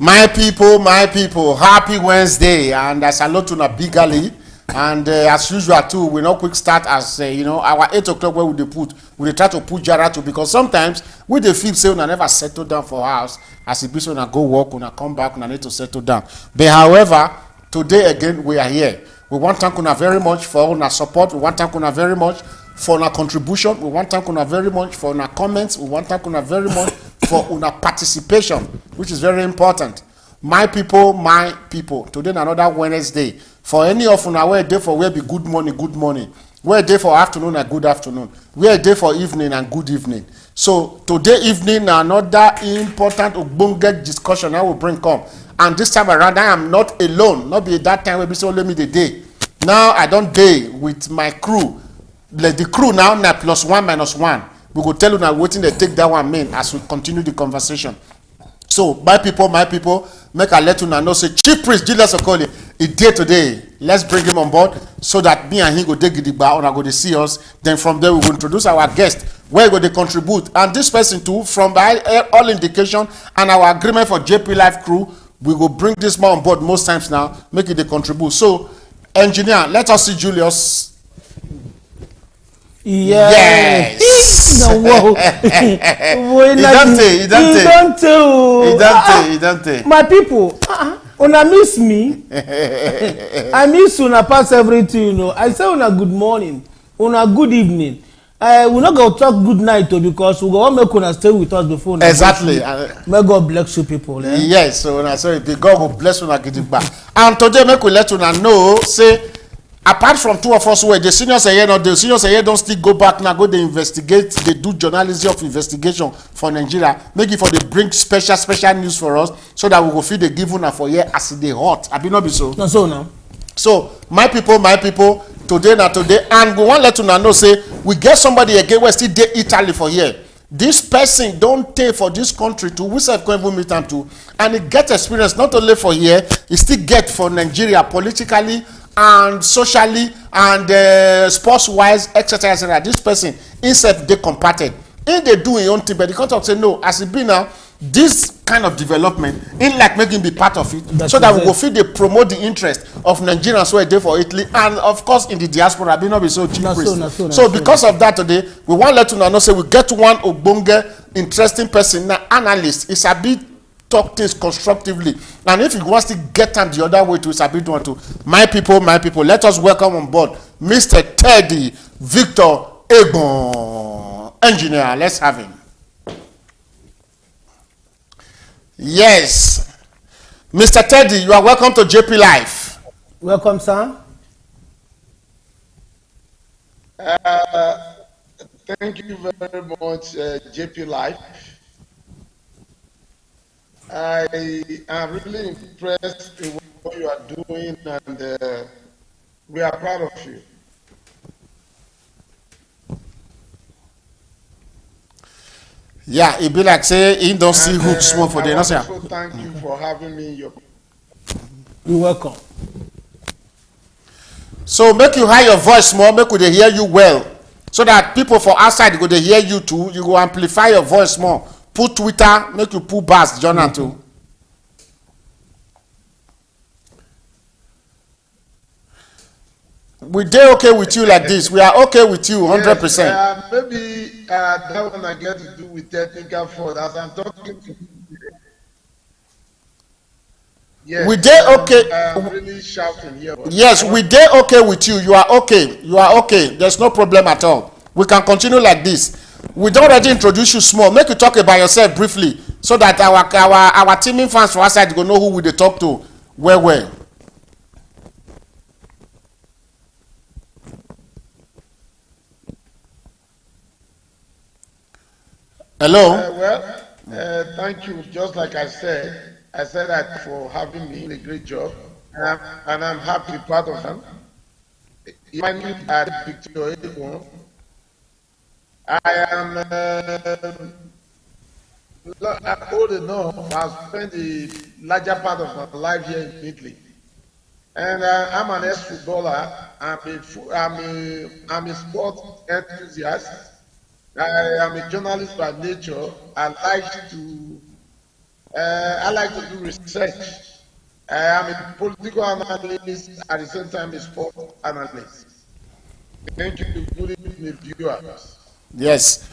My people, happy Wednesday, and I salute to bigly. And as usual too, we no quick start as our 8 o'clock where we try to put Jara to, because sometimes we dey feel say we never settle down for house as it be so go work, una come back, una need to settle down. But however, today again we are here. We want to thank una very much for una support. We want to thank una very much for una contribution. We want to thank una very much for una comments. We want to thank una very much for una participation, which is very important. My people, today another Wednesday. For any of una where day for where be good morning, where day for afternoon and good afternoon, where day for evening and good evening. So today evening another important ogbonge discussion I will bring come, and this time around I am not alone. Not be that time where be so only me the day. Now I don't day with my crew. Let the crew now plus 1 minus 1. We go tell you now waiting they take that one mean as we continue the conversation. So my people, make I let you know say Chief Priest Julius Okoli is there today. Let's bring him on board so that me and him go take the bar and go to see us. Then from there we will introduce our guest where go they contribute, and this person too from all indication and our agreement for JPLIVE crew, we will bring this man on board most times now, make it they contribute. So engineer, let us see Julius. Yes. No, whoa. He don't. My people, una miss me. I miss una pass everything, I say una good morning, una good evening. We not go talk good night though, because we go make una stay with us before. Exactly. May God bless you people. Yes, so when I say God will bless una gidigba. And today make we let una know say, apart from two of us where the seniors are here, the seniors are here don't still go back now, go they investigate, they do journalism of investigation for Nigeria, make it for they bring special news for us, so that we go feel they give una for here as they hot. I be not be so. No, so now. So my people, today, and we want let una know say we get somebody again where still dey Italy for here. This person don't take for this country to we self can even meet am to, and he get experience not only for here, he still get for Nigeria politically and socially and sports wise, etc. This person himself they compacted. In they do his own thing, but the contract say no, as it be now, this kind of development in like making be part of it. That's so that we go feel they promote the interest of Nigerians who are there for Italy and of course in the diaspora be not be so cheap. So because of that today, we want let you know say we get one ogbonge interesting person, now analyst. It's a bit talk things constructively, and if you want to get them the other way to it's a bit want to. My people, let us welcome on board Mr. Teddy Victor Egbon, engineer. Let's have him. Yes, Mr. Teddy, you are welcome to JPLIVE. Welcome, sir. Thank you very much, JPLIVE. I am really impressed with what you are doing, and we are proud of you. Yeah, it be like say he don't see who small for the answer. So thank you for having me. You're welcome. So make you hear your voice more, make they hear you well, so that people for outside go they hear you too. You go amplify your voice more. Put Twitter, make you put bars, Jonathan too. We dey okay with you like this. We are okay with you 100%. Yes, maybe that one I get to do with technical fault as I'm talking to you. Yes, we dey okay. I'm really shouting here. Yes, we dey okay with you. You are okay. You are okay. There's no problem at all. We can continue like this. We don't already introduce you small. Make you talk about yourself briefly, so that our teaming fans for our side go know who we dey talk to. Where. Hello. Thank you. Just like I said that for having me. A great job, and I'm happy, part of them. My name is Victor Egbon. I am old enough. I've spent the larger part of my life here in Italy, and I'm an ex-footballer. I'm a sport enthusiast. I am a journalist by nature. I like to I like to do research. I am a political analyst at the same time a sport analyst. Thank you, good evening, viewers. Yes.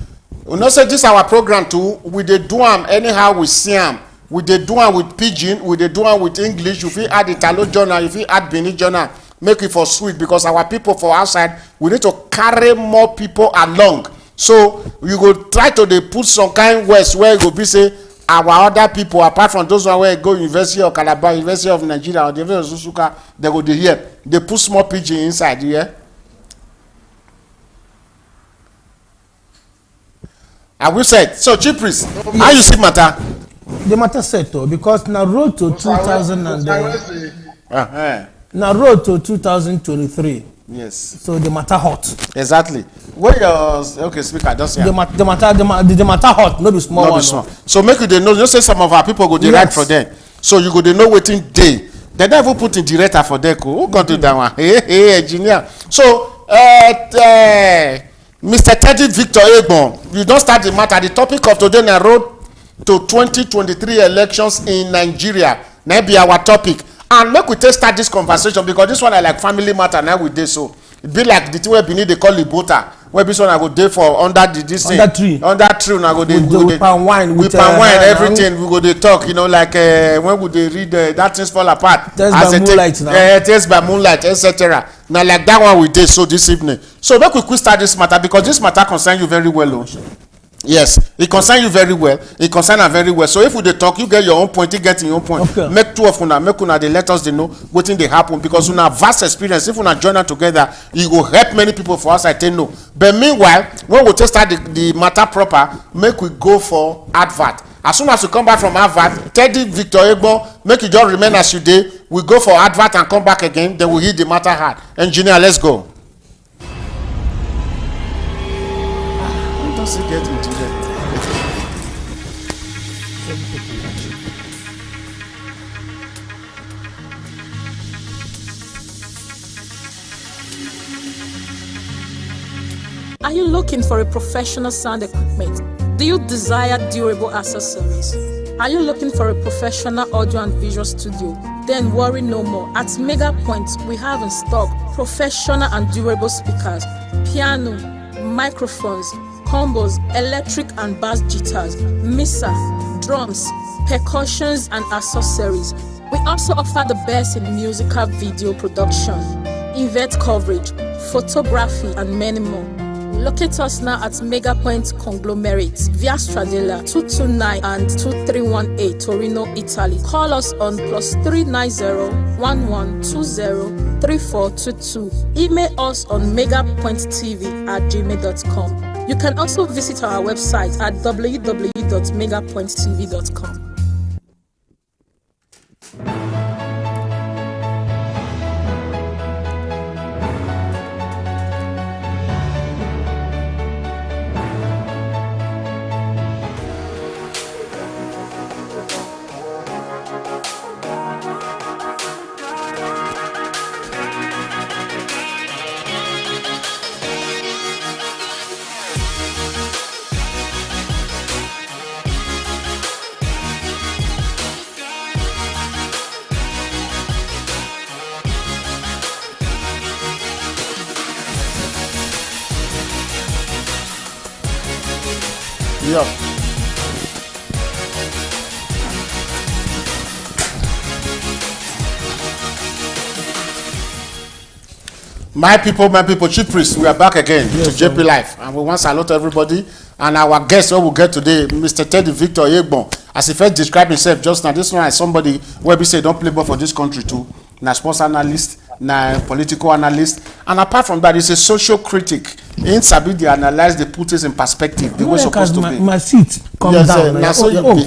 You know, say this our program too. We dey do am anyhow we see am. We dey do am with pidgin. We dey do am with English. You fit add Italo journal. You fit add Benin journal. Make it for sweet because our people for outside we need to carry more people along. So you go try to dey put some kind words where you go be say our other people apart from those one wey go University of Calabar, University of Nigeria or the University of Susuka, they go dey hear. They put small pidgin inside here. I will say so. Chief Priest, how you see matter? The matter settled because now road to 2000 and now road to 2023. Yes. So the matter hot. Exactly. Where your okay speaker just the matter hot, no be small one. Small. So make you dey know. You say some of our people go dey write for them. So you go dey know wetin dey. They never put in director for them. Who got to that one? Hey, engineer. So Mr. Teddy Victor Egbon, you don't start the matter. The topic of today na road to 2023 elections in Nigeria. Now be our topic. And make we start this conversation because this one I like family matter now with this. So it be like the thing where Benin they call Libota. Where this one I go there for under this thing. Under tree. Now go there with palm wine. With palm wine, everything. We go there talk. You know, like when we they read that things fall apart. Test by moonlight now. Test by moonlight, etc. Now like that one we did so this evening. So make we quick start this matter because this matter concerns you very well. Oh. Yes, it concerns you very well. It concerns her very well. So if we dey talk, you get your own point, you get your own point. Okay. Make two of una, make una dey let us dey know wetin dey happen because una vast experience. If una join am together, e go help many people for us. I tell know. But meanwhile, when we just start the matter proper, make we go for advert. As soon as you come back from advert, Teddy Victor Egbo, make you just remain as you dey. We go for advert and come back again. Then we hit the matter hard. Engineer, let's go. Does it get into that? Are you looking for a professional sound equipment? Do you desire durable accessories? Are you looking for a professional audio and visual studio? Then worry no more. At Mega Point, we have in stock professional and durable speakers, piano, microphones, combos, electric and bass guitars, mixer, drums, percussions and accessories. We also offer the best in musical video production, event coverage, photography and many more. Locate us now at Mega Point Conglomerate, Via Stradella 229 and 2318 Torino, Italy. Call us on +390 1120 3422. Email us on megapointtv@gmail.com. You can also visit our website at www.megapointtv.com. Yeah. My people, Chief Priest, we are back again to JPLIVE, and we want to salute everybody. And our guest, what we get today, Mr. Teddy Victor Egbon, as he first described himself just now. This one is somebody where we say don't play ball for this country too. Na sports analyst, na political analyst, and apart from that, he's a social critic. In Sabi, they analyze, they put it in perspective. The way supposed to be. My seat come down. Now so you go up.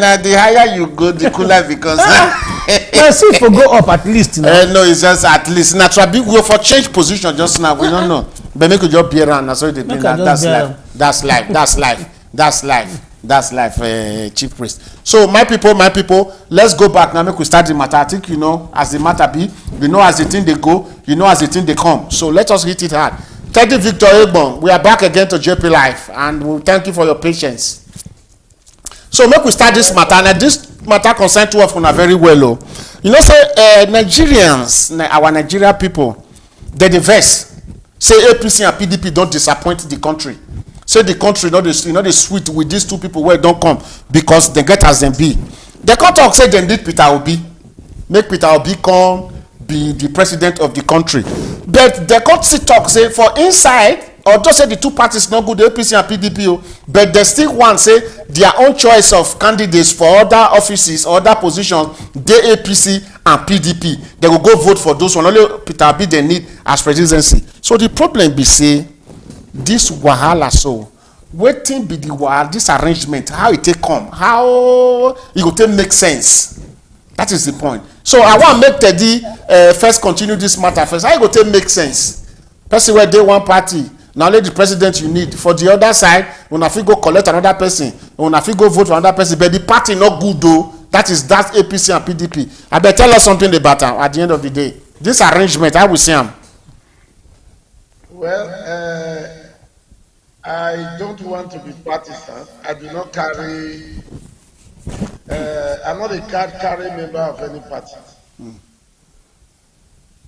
Now the higher you go, the cooler because. My seat will go up at least. No, it's just at least. Now try we go for change position just now. We don't know. But make you just be around. That's what they think. That's life. That's life. That's life. That's life. That's life, Chief Priest. So my people, let's go back now. Make we start the matter. I think you know as the matter be. You know as the thing they go. You know as the thing they come. So let us hit it hard. Teddy Victor Egbon, we are back again to JPLIVE, and we thank you for your patience. So So make we start this matter, and this matter concern two of una very well. Oh. You know, say Nigerians, our Nigeria people, they vex. Say APC and PDP don't disappoint the country. Say the country, they sweet with these two people where don't come because they get as them be. They can't talk, say they need Peter Obi. Make Peter Obi come be the president of the country. But they can't see talk, say for inside, or just say the two parties not good, the APC and PDP, but they still want say their own choice of candidates for other offices or other positions, the APC and PDP. They will go vote for those one. Only Peter Obi they need as presidency. So the problem be say, this wahala so, waiting be the wahala, this arrangement, how it take come, how it will take make sense. That is the point. So I want to make Teddy first continue this matter first. How it will take make sense? Person where they one party. Now let the president you need. For the other side, when I feel go collect another person, when I feel go vote for another person, but the party not good though. That APC and PDP. I better tell us something about them at the end of the day. This arrangement, I will see them. Well, I don't want to be partisan. I do not carry. I'm not a card-carrying member of any party.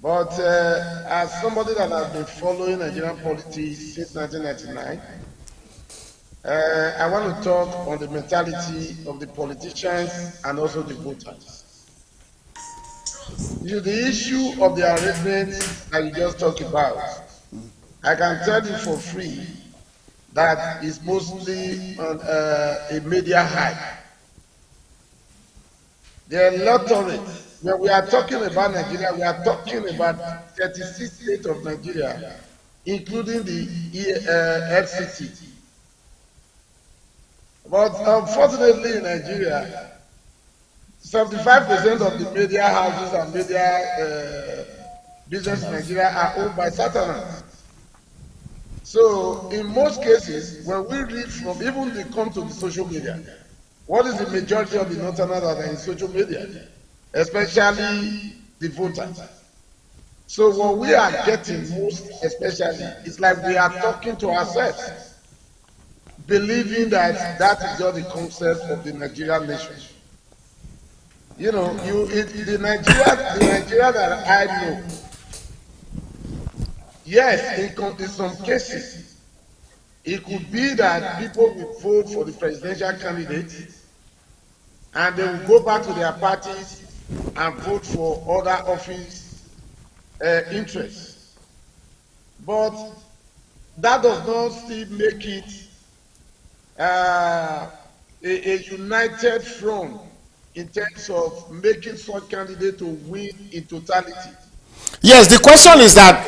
But as somebody that has been following Nigerian politics since 1999, I want to talk on the mentality of the politicians and also the voters. The issue of the arrangement that you just talked about, I can tell you for free that is mostly on a media hype. The electorate, when we are talking about Nigeria, we are talking about 36 states of Nigeria, including the FCT. But unfortunately in Nigeria, 75% of the media houses and media business in Nigeria are owned by Satanists. So in most cases, when we read from, even they come to the social media, what is the majority of the Northerners that are in social media? Especially the voters. So what we are getting most especially is like we are talking to ourselves, believing that that is just the concept of the Nigerian nation. You know, the Nigeria that I know, yes, in some cases, it could be that people will vote for the presidential candidate and they will go back to their parties and vote for other office interests. But that does not still make it a united front in terms of making such candidate to win in totality. Yes, the question is that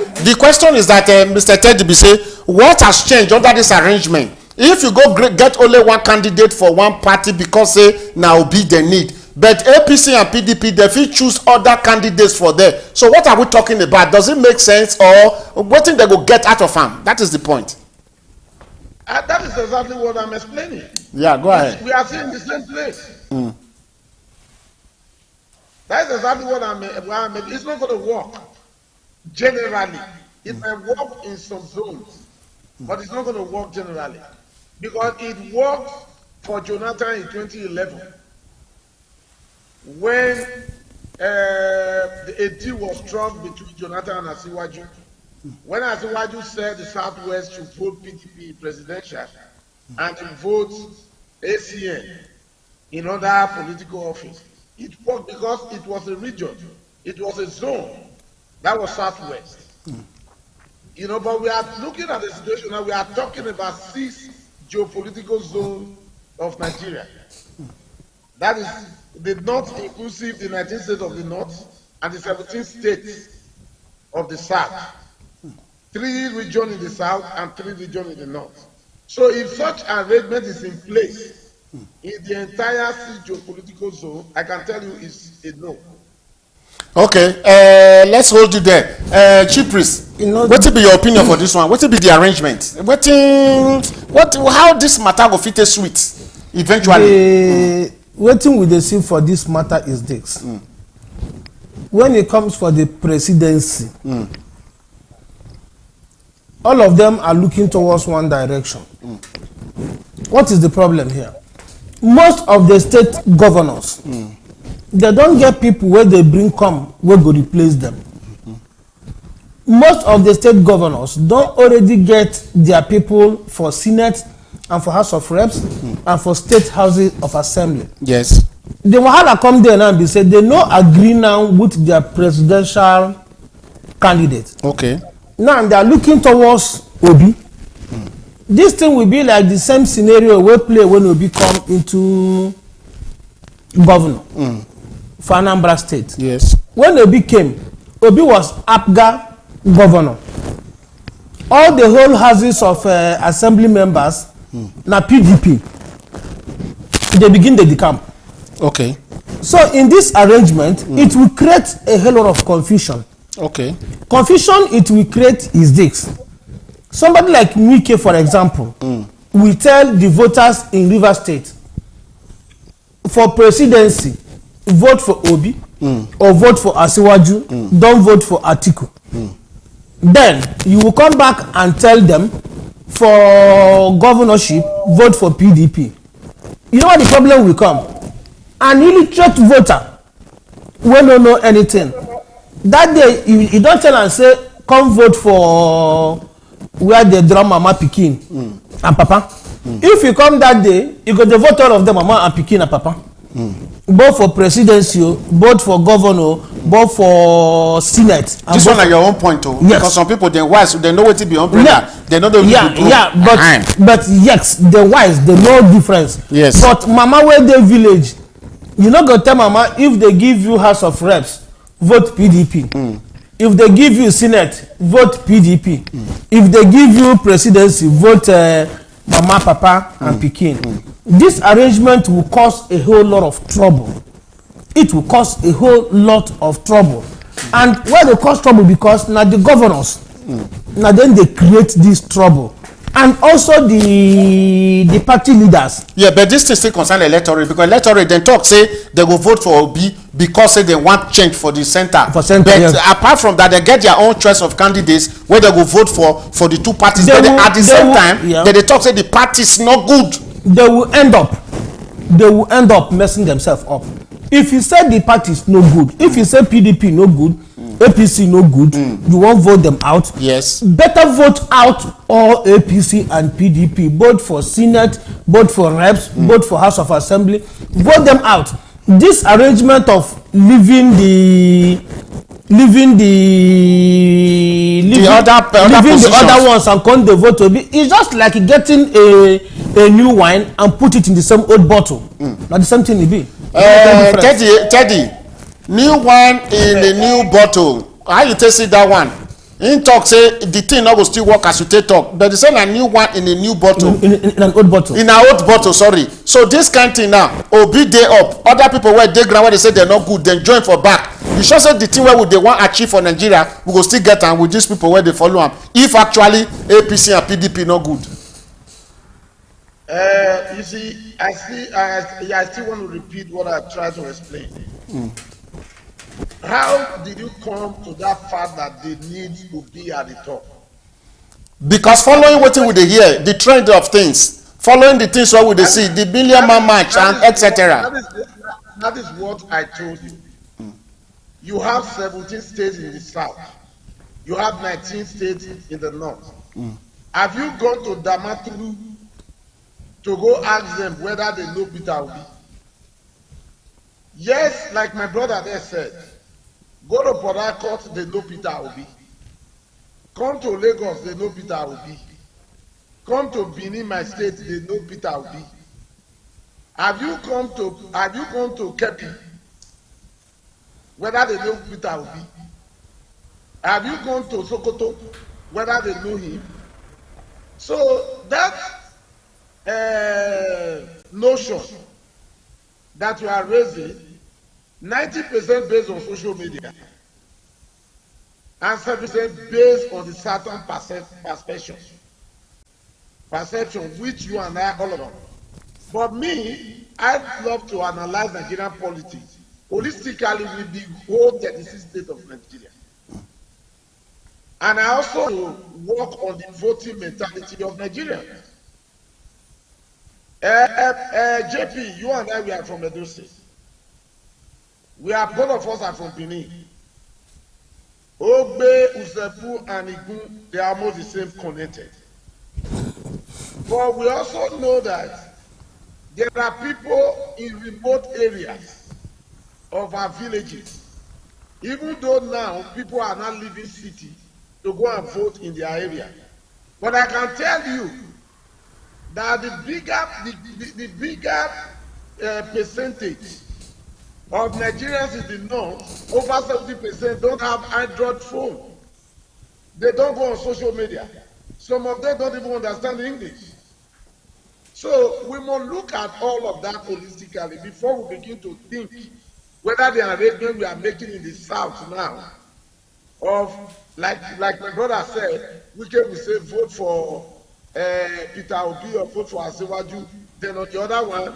Mr. Teddy be say, what has changed under this arrangement? If you go get only one candidate for one party because say now be the need, but APC and PDP they fit choose other candidates for them. So what are we talking about? Does it make sense, or what thing they go get out of them? That is the point. That is exactly what I'm explaining. Yeah, go ahead. We are seeing the same place. That is exactly what I'm. It's not going to work. Generally, it might work in some zones, but it's not going to work generally because it worked for Jonathan in 2011 when a deal was struck between Jonathan and Asiwaju. When Asiwaju said the Southwest should vote PDP presidential and to vote ACN in other political office, it worked because it was a region, it was a zone. That was Southwest. You know, but we are looking at the situation now, we are talking about 6 geopolitical zones of Nigeria. That is the North inclusive, the 19 states of the North, and the 17 states of the South. 3 regions in the South and 3 regions in the North. So if such arrangement is in place in the entire 6 geopolitical zone, I can tell you it's a no. Okay, let's hold you there. Chief Priest, what will be your opinion for this one? What will be the arrangement? How this matter will fit a sweet eventually? Waiting with the see for this matter is this. When it comes for the presidency, all of them are looking towards one direction. What is the problem here? most of the state governors, they don't get people where they bring come where go replace them. Most of the state governors don't already get their people for Senate and for House of Reps and for state houses of assembly. Yes. The wahala come there now and be said they no agree now with their presidential candidate. Okay. Now they are looking towards Obi. This thing will be like the same scenario we play when Obi come into governor for Anambra State. Yes. When Obi came, Obi was APGA governor. All the whole houses of assembly members na PDP. They begin the decamp. Okay. So in this arrangement, it will create a whole lot of confusion. Okay. Confusion it will create is this. Somebody like Mike, for example, will tell the voters in Rivers State, for presidency, vote for Obi or vote for Asiwaju, don't vote for Atiku. Then you will come back and tell them for governorship, vote for PDP. You know what the problem will come? An illiterate voter will not know anything. That day, you don't tell and say, come vote for where they draw Mama Pikin and Papa. If you come that day, you go to vote all of them, Mama and Pikin and Papa. Both for presidency, both for governor, both for senate. This one at your own point, too. Yes. Because some people they wise, they know what to be umbrella. Yeah. They know the but yes, the wise, they know difference. Yes. But Mama where they village, you not go tell Mama if they give you House of Reps, vote PDP. If they give you Senate, vote PDP. If they give you presidency, vote Mama, Papa, and Pikin. This arrangement will cause a whole lot of trouble. It will cause a whole lot of trouble. And why they cause trouble? Because now the governors, now then they create this trouble. And also the party leaders. Yeah, but this thing still concern electorate because electorate then talk say they go vote for Obi because say they want change for the center. For center, but yes. Apart from that, they get their own choice of candidates where they go vote for the two parties. But at the same time, they talk say the parties not good. They will end up messing themselves up. If you say the parties no good, if you say PDP no good, APC no good, you won't vote them out. Yes. Better vote out all APC and PDP, both for Senate, both for Reps, both for House of Assembly. Vote them out. This arrangement of leaving the other ones and come the vote to be is just like getting a new wine and put it in the same old bottle. Not the same thing it be. Teddy, new wine in a new bottle. How you take see that one? In talk say the thing not go still work as you take talk, but they say a new one in a new bottle. In an old bottle. In an old bottle, sorry. So this kind of thing now, Obi day up. Other people where they ground where they say they're not good, then join for back. You sure say the thing where would they want achieve for Nigeria, we go still get on with these people where they follow them. If actually APC and PDP not good. You see, I still want to repeat what I tried to explain. How did you come to that fact that they need to be at the top? Because following what we dey hear, the trend of things, following the things what we dey see, the billion man march and etc. That is what I told you. You have 17 states in the south. You have 19 states in the north. Have you gone to Damaturu to go ask them whether they know Peter Obi? Yes, like my brother there said, go to Port Harcourt, they know Peter Obi. Come to Lagos, they know Peter Obi. Come to Benin, my state, they know Peter Obi. Have you come to Kepi? Whether they know Peter Obi? Have you gone to Sokoto? Whether they know him? So that notion that you are raising, 90% based on social media and 7% based on the certain perception which you and I all of them. But me, I love to analyze Nigerian politics holistically with the whole 36 states of Nigeria. And I also work on the voting mentality of Nigerians. JP, you and I, we are from Edo State. Both of us are from Benin. Ogbe, Usepu, and Igun, they are almost the same connected. But we also know that there are people in remote areas of our villages. Even though now people are not leaving city to go and vote in their area. But I can tell you that the bigger percentage of Nigerians in the north, over 70% don't have Android phone. They don't go on social media. Some of them don't even understand English. So we must look at all of that holistically before we begin to think whether the arrangement we are making in the south now, of like my brother said, we can say vote for Peter Obi or vote for Asiwaju, then on the other one,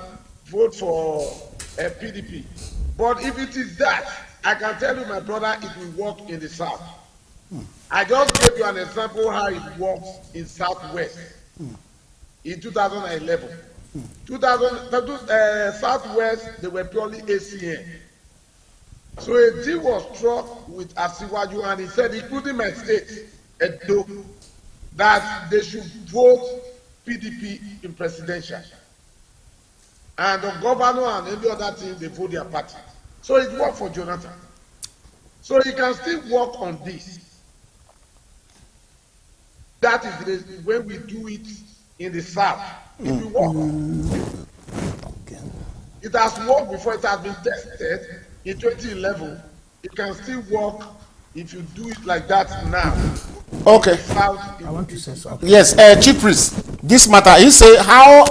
vote for PDP. But if it is that, I can tell you, my brother, it will work in the south. I just gave you an example how it works in Southwest in 2011. Southwest, they were purely ACN. So a deal was struck with Asiwaju, and he said, including my state, Edo, that they should vote PDP in presidential. And the governor and every other thing, they vote their party. So it worked for Jonathan. So he can still work on this. That is when we do it in the south. It will work. It has worked before, it has been tested in 2011. It can still work if you do it like that now. Okay. I want to say something. Yes, Chief Priest, this matter, he say how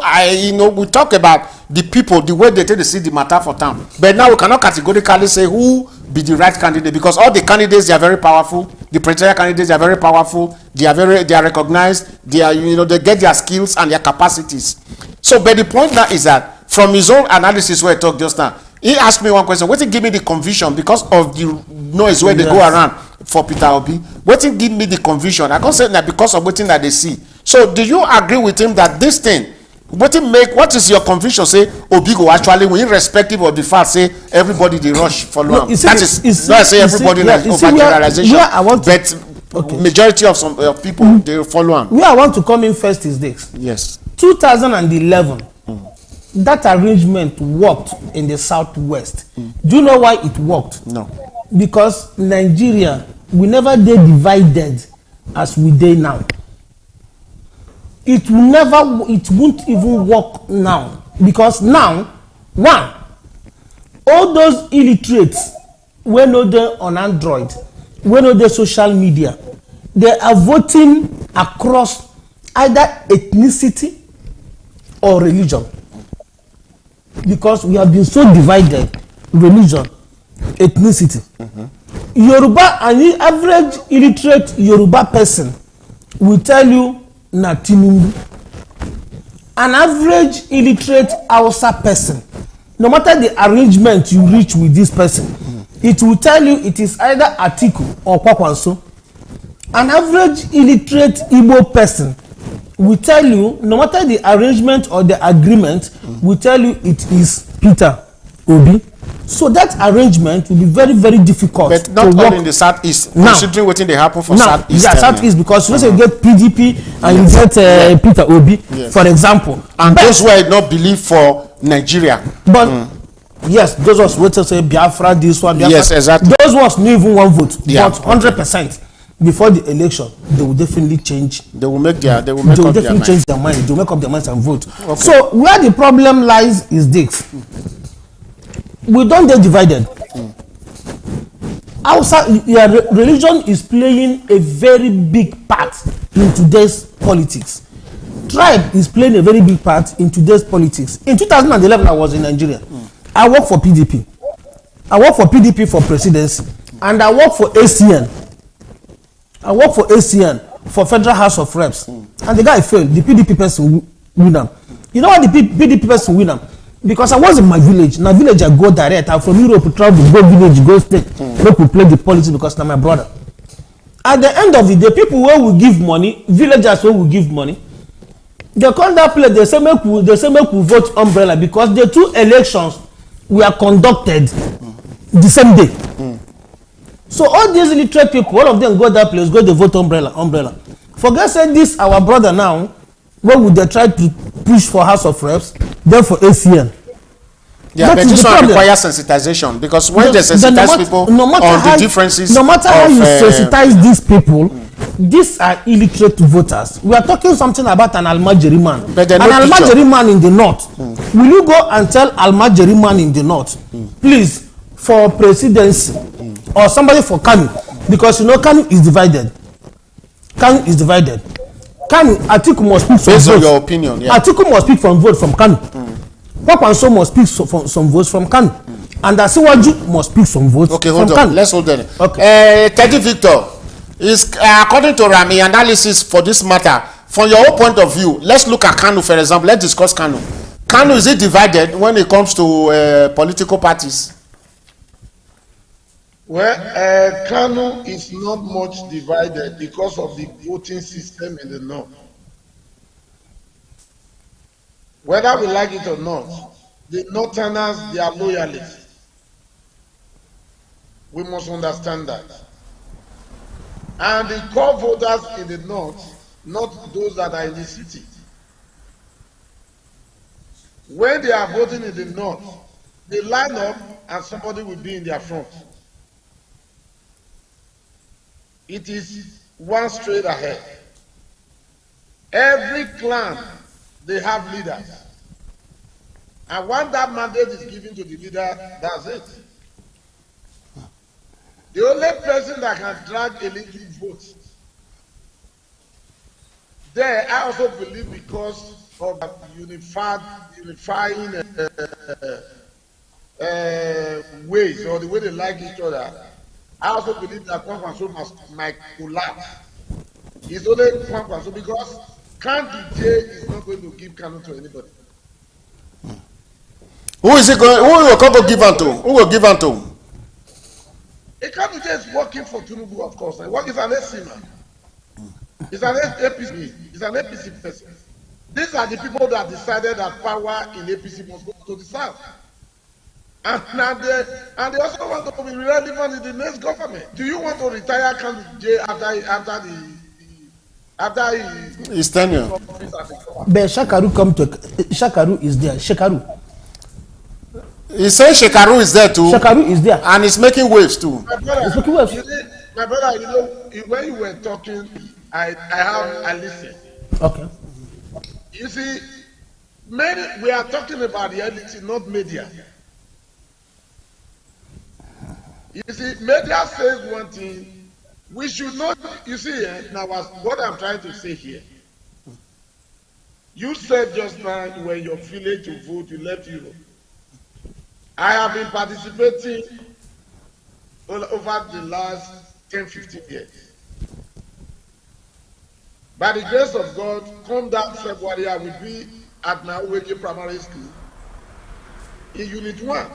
we talk about the people, the way they take to see the matter for town. But now we cannot categorically say who be the right candidate, because all the candidates, they are very powerful. The presidential candidates, they are very powerful. They are recognized. They are, they get their skills and their capacities. So, but the point now is that from his own analysis where he talked just now, he asked me one question. What give me the conviction because of the noise where they go around for Peter Obi? What give me the conviction? I can't say that because of what that they see. So, do you agree with him that this thing? What is your conviction? Say Obi go actually win, irrespective of the fact. Say everybody they rush follow him. That is not say everybody like over generalization. But majority of some people they follow him. Where I want to come in first is this. Yes. 2011. That arrangement worked in the southwest. Do you know why it worked? No. Because Nigeria, we never did divided as we did now. It won't even work now. Because now, one, all those illiterates, when they're on Android, when they're social media, they are voting across either ethnicity or religion. Because we have been so divided, religion, ethnicity. Yoruba, and average illiterate Yoruba person will tell you na Tinubu. An average illiterate Hausa person, no matter the arrangement you reach with this person, it will tell you it is either Atiku or Kwakwanso. An average illiterate Igbo person will tell you, no matter the arrangement or the agreement, will tell you it is Peter Obi. So that arrangement will be very, very difficult. But not all in the southeast. Now, considering what they happen for southeast. Yeah, southeast, because you say you get PDP and you get Peter Obi, for example. And but, those were not believe for Nigeria. But yes, those was what to say Biafra, this one, Biafra. Yes, exactly. Those was not even one vote, but 100%. Before the election, they will definitely change. They will make their. They will definitely change their mind. They will make up their minds and vote. Okay. So where the problem lies is this: we don't get divided. Outside, religion is playing a very big part in today's politics. Tribe is playing a very big part in today's politics. In 2011, I was in Nigeria. I worked for PDP. I worked for PDP for presidency, and I worked for ACN. I work for ACN, for Federal House of Reps. And the guy failed. The PDP person win him. You know why the PDP person win him? Because I was in my village. Now village I go direct. I'm from Europe, travel, go village, go state. Look, we play the politics because now my brother. At the end of the day, people who will give money, villagers who will give money, They come that place, they say make we vote umbrella because the two elections were conducted the same day. So all these literate people, all of them go that place, go to vote umbrella. Forget say this our brother now, where would they try to push for House of Reps, then for ACN. Yeah, but this one requires sensitization because when they sensitize people on the differences, no matter how you sensitize these people, these are illiterate voters. We are talking something about an Almajiri man. An Almajiri man in the north. Will you go and tell Almajiri man in the north, please, for presidency or somebody for Kanu? Because you know Kanu is divided. Kanu, Atiku must speak from based on your opinion. Yeah. Atiku must speak from vote from Kanu. Kwakwanso must speak some votes from Kanu. And Asiwaju must speak some votes from Kanu. Okay, hold on. Let's hold on. Okay. Teddy Victor, is according to Rami analysis for this matter, from your own point of view, let's look at Kanu, for example. Let's discuss Kanu. Kanu, is it divided when it comes to political parties? Well, Kanu is not much divided because of the voting system in the north. Whether we like it or not, the Northerners, they are loyalists. We must understand that. And the core voters in the north, not those that are in the city. When they are voting in the north, they line up and somebody will be in their front. It is one straight ahead. Every clan, they have leaders. And when that mandate is given to the leader, that's it. The only person that can drag a little vote, there I also believe because of unifying ways or the way they like each other, I also believe that Kwankwaso might collapse. It's only Kwankwaso because Kandi J is not going to give Kanu to anybody. Who is it going? Who will come to give unto? Who will give unto? Kandi J is working for Tinubu, of course. He's an AC man. He's an APC. He's an APC person. These are the people that decided that power in APC must go to the south. And they also want to be relevant in the next government. Do you want to retire Kandi J after his tenure? But Shakaru is there. Shekaru. He says Shekaru is there too. Shekaru is there. And he's making waves too. My brother, you know, when you were talking, I listened. Okay. You see, we are talking about reality, not media. You see, media says one thing. We should not, you see, now what I'm trying to say here. You said just now when your village to vote, you left Europe. I have been participating over the last 10-15 years. By the grace of God, come that February, I will be at Nauweke Primary School in Unit 1.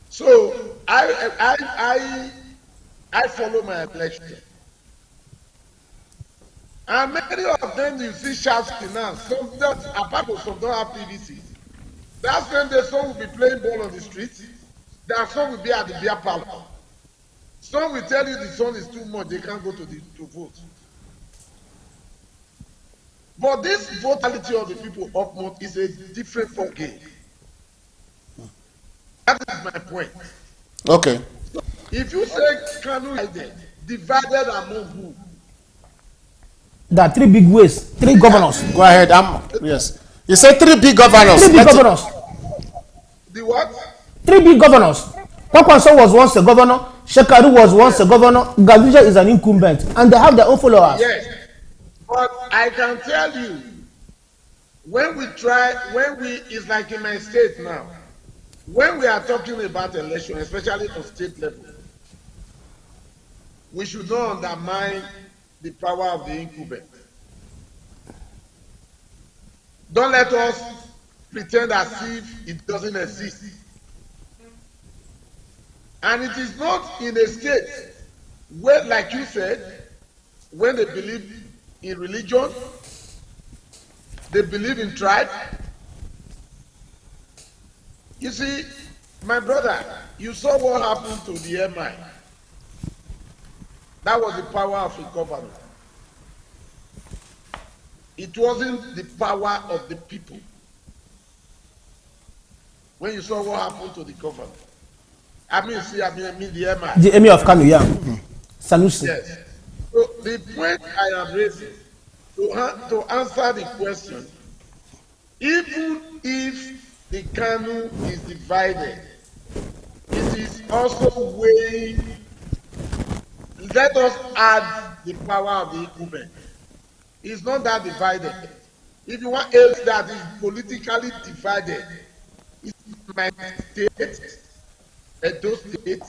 So I follow my election. And many of them you see shafts finance. Some don't, apart from some don't have PVC. That's when the some will be playing ball on the street. There are some will be at the beer parlor. Some will tell you the sun is too much, they can't go to vote. But this votality of the people up north is a different ball game. That is my point. Okay. So if you say Kanu divided among who? There are 3 big ways, 3 governors. Go ahead. Yes. You said 3 big governors. 3 big governors. The what? 3 big governors. Kwakwanso was once a governor. Shekaru was once a governor. Gabija is an incumbent, and they have their own followers. Yes, but I can tell you, it's like in my state now. When we are talking about election, especially on state level, we should not undermine the power of the incumbent. Don't let us pretend as if it doesn't exist. And it is not in a state where, like you said, when they believe in religion, They believe in tribe. You see, my brother, you saw what happened to the MI. That was the power of the government. It wasn't the power of the people. When you saw what happened to the government. I mean the MI. The Emir of Kano, yeah. Sanusi. Yes. So the point I am raising, to answer the question, even if the Kano is divided, it is also weighing. Let us add the power of the government. It's not that divided. If you want else that is politically divided, it's my state, Edo State,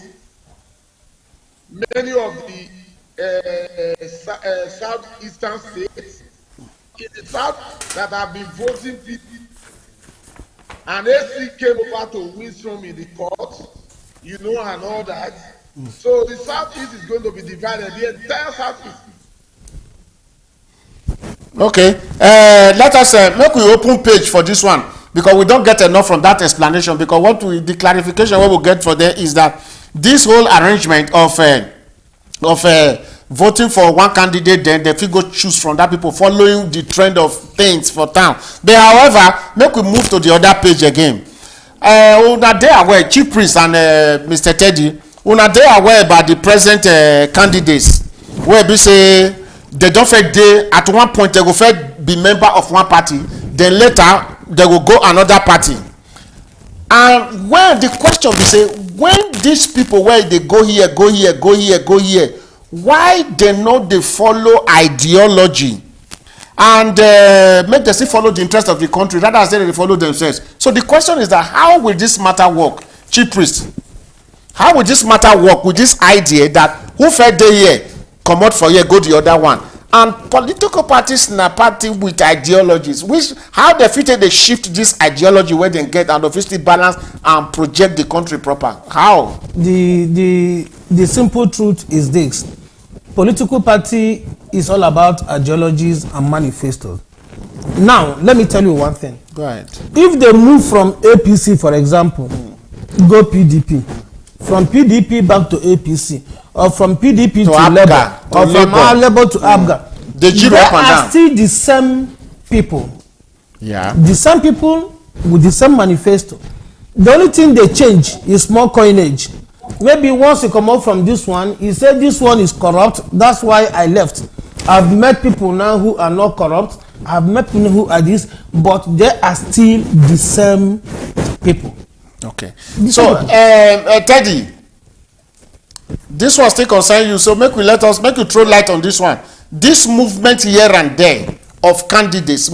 many of the southeastern states in the south that have been voting people, and AC came over to Winston in the court, you know, and all that. So the southeast is going to be divided, the entire southeast. Okay, let us make we open page for this one, because we don't get enough from that explanation, because the clarification we will get for there is that this whole arrangement of voting for one candidate, then the figure choose from that people following the trend of things for town. But however, make we move to the other page again. Una dey aware, Chief Priest and Mr. Teddy, una dey aware about the present candidates where we say they don't fit dey at one point they go fit be member of one party, then later they will go another party. And when the question be say, when these people where they go here, why they no dey follow ideology and make them still follow the interest of the country rather than they follow themselves? So the question is that how will this matter work, Chief Priest? How will this matter work with this idea that who fed dey here come out for here go the other one, and political parties na party with ideologies, which how they fit they shift this ideology where they get and obviously balance and project the country proper? How? The simple truth is this: political party is all about ideologies and manifestos. Now let me tell you one thing. Go ahead. If they move from APC, for example, go PDP, from PDP back to APC, or from PDP to Labour, or from Labour to ABGA, they are still the same people. Yeah. The same people with the same manifesto. The only thing they change is more coinage. Maybe once you come out from this one, you say this one is corrupt, that's why I left. I've met people now who are not corrupt. I've met people who are this, but they are still the same people. Okay. So, Teddy, this one still concern you, so make you throw light on this one. This movement here and there of candidates,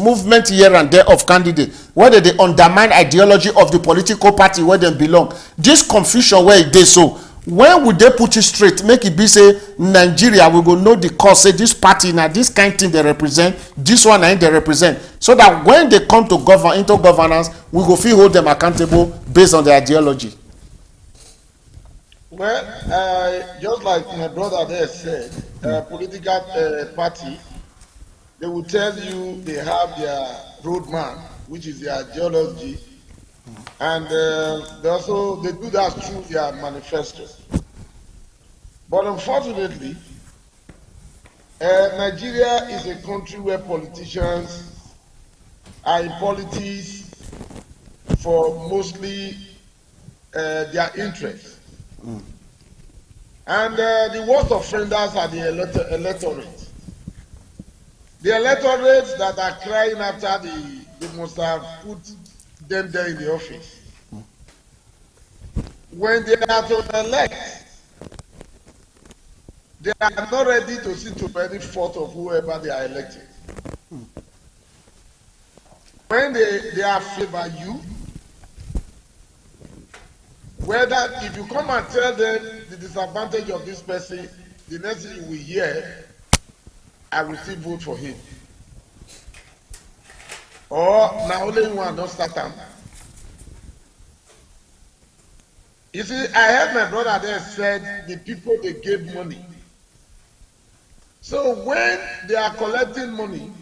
whether they undermine ideology of the political party where they belong, this confusion where it is. So when would they put it straight, make it be say Nigeria, we go know the cause, say this party now this kind of thing they represent, this one and they represent, so that when they come to into governance, we go feel hold them accountable based on their ideology. Well, just like my brother there said, political party, they will tell you they have their roadmap, which is their ideology, and they do that through their manifesto. But unfortunately, Nigeria is a country where politicians are in politics for mostly their interests. And the worst offenders are the electorate. The electorates that are crying after they must have put them there in the office. When they are to elect, they are not ready to see to any fault of whoever they are electing. When they are favor you, whether if you come and tell them the disadvantage of this person, the next thing you will hear, I will still vote for him. Or now only one don't start them. You see, I heard my brother there said the people they gave money. So when they are collecting money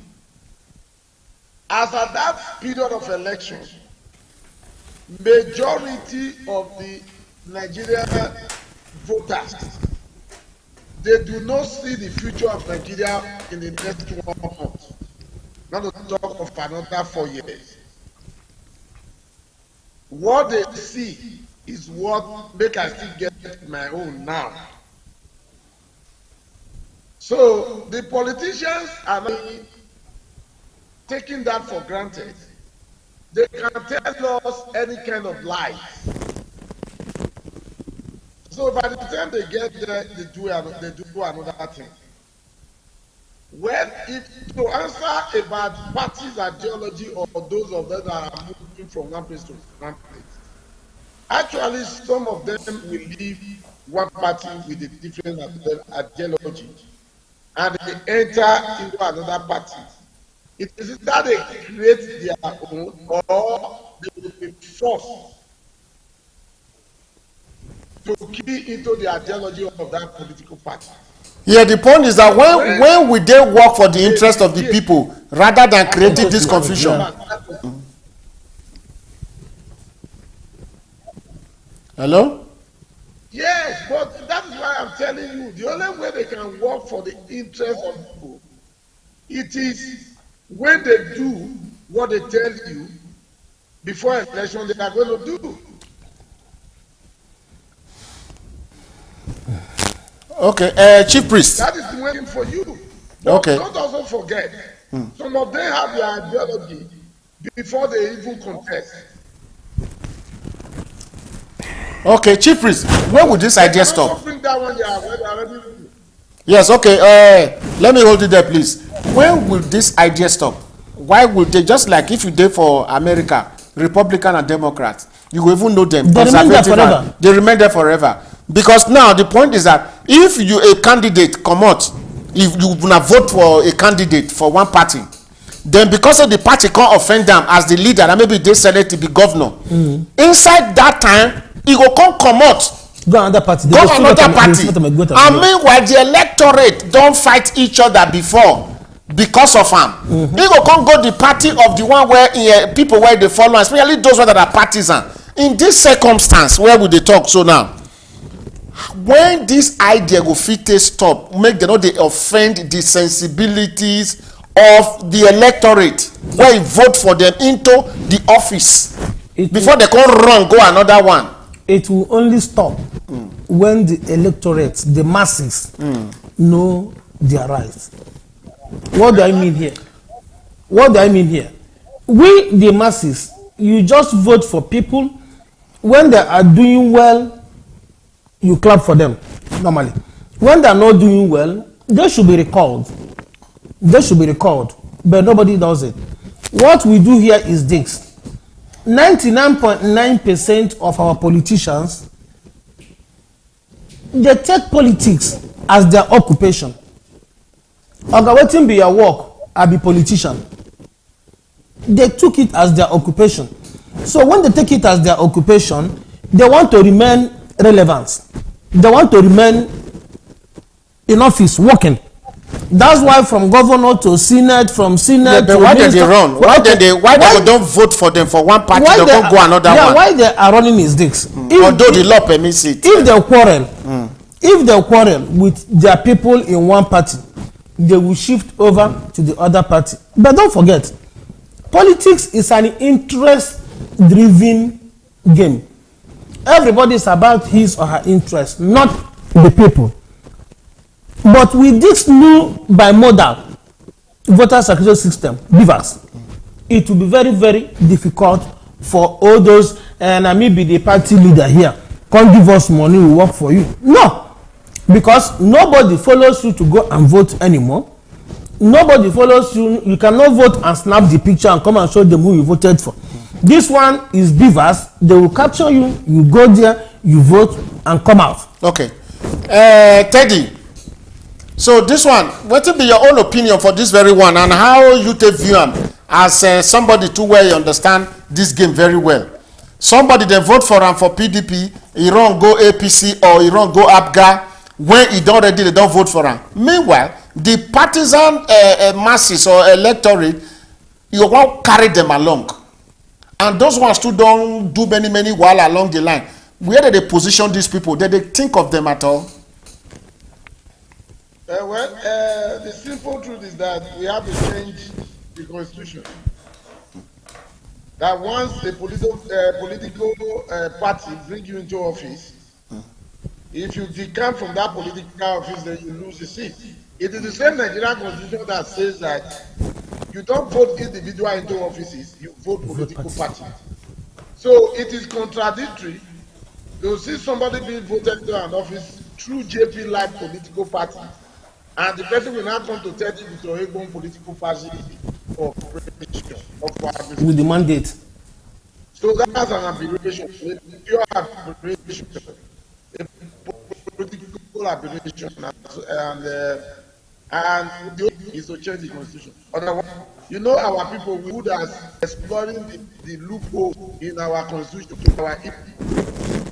as at that period of election, majority of the Nigerian voters, they do not see the future of Nigeria in the next 1 month. Not to talk of another 4 years. What they see is what make I still get my own now. So the politicians are not taking that for granted. They can tell us any kind of lies. So by the time they get there, they do another thing. Well, if to answer about parties' ideology or those of them that are moving from one place to one place, actually some of them will leave one party with a different ideology and they enter into another party. It is that they create their own or they will be forced to key into the ideology of that political party. Yeah, the point is that when we they work for the interest of the people rather than creating this confusion. Hello? Yes, but that is why I'm telling you, the only way they can work for the interest of people, it is when they do what they tell you before election they are going to do. Okay, Chief Priest. That is waiting for you. Okay. Don't also forget, some of them have their ideology before they even contest. Okay, Chief Priest, where would this idea stop? Bring that one there, Yes, okay, let me hold it there, please. When will this idea stop? Why would they, just like if you did for America, Republican and Democrats, you will even know them. They remain there forever. They remain there forever. Because now the point is that if you a candidate come out, if you wanna vote for a candidate for one party, then because of the party can't offend them as the leader, and maybe they select to be governor, inside that time, he go come out. Go another party. Go another party. And meanwhile, the electorate don't fight each other before because of him. He go the party of the one where people where they follow, especially those that are partisan. In this circumstance, where would they talk? So now, when this idea go fit stop, make them know they offend the sensibilities of the electorate where you vote for them into the office before they can run go another one. It will only stop when the electorate, the masses, know their rights. What do I mean here? What do I mean here? We, the masses, you just vote for people when they are doing well. You clap for them normally. When they are not doing well, they should be recalled. They should be recalled, but nobody does it. What we do here is this: 99.9% of our politicians, they take politics as their occupation. Okay, wetin be your work? I be politician. They took it as their occupation. So when they take it as their occupation, they want to remain relevant. They want to remain in office working. That's why from governor to senate, from senate to why minister, they run? Why they don't vote for them for one party? They don't go another one. Why they are running is this? Although the law permits it. If they quarrel with their people in one party, they will shift over to the other party. But don't forget, politics is an interest-driven game. Everybody is about his or her interest, not the people. But with this new bimodal voter security system, BVAS, it will be very, very difficult for all those, and I may be the party leader here, can't give us money, we work for you. No, because nobody follows you to go and vote anymore. Nobody follows you. You cannot vote and snap the picture and come and show them who you voted for. This one is BVAS. They will capture you, you go there, you vote and come out. Okay. Teddy, so this one, what will be your own opinion for this very one, and how you take view am as somebody too well you understand this game very well? Somebody they vote for him for PDP, he run go APC or he run go APGA, when he don't already they don't vote for him. Meanwhile, the partisan masses or electorate, you won't carry them along. And those ones too don't do many while along the line. Where do they position these people? Did they think of them at all? The simple truth is that we have to change the constitution. That once a political party bring you into office, if you decamp from that political office, then you lose the seat. It is the same Nigerian constitution that says that you don't vote individual into offices, you vote political party. So it is contradictory to see somebody being voted into an office through JPLIVE political party, and the person will now come to tell you to a political party with the mandate. So that's an aberration, a pure aberration, a political aberration, and the is to change the constitution. Otherwise, you know, our people we would as exploring the loophole in our constitution to our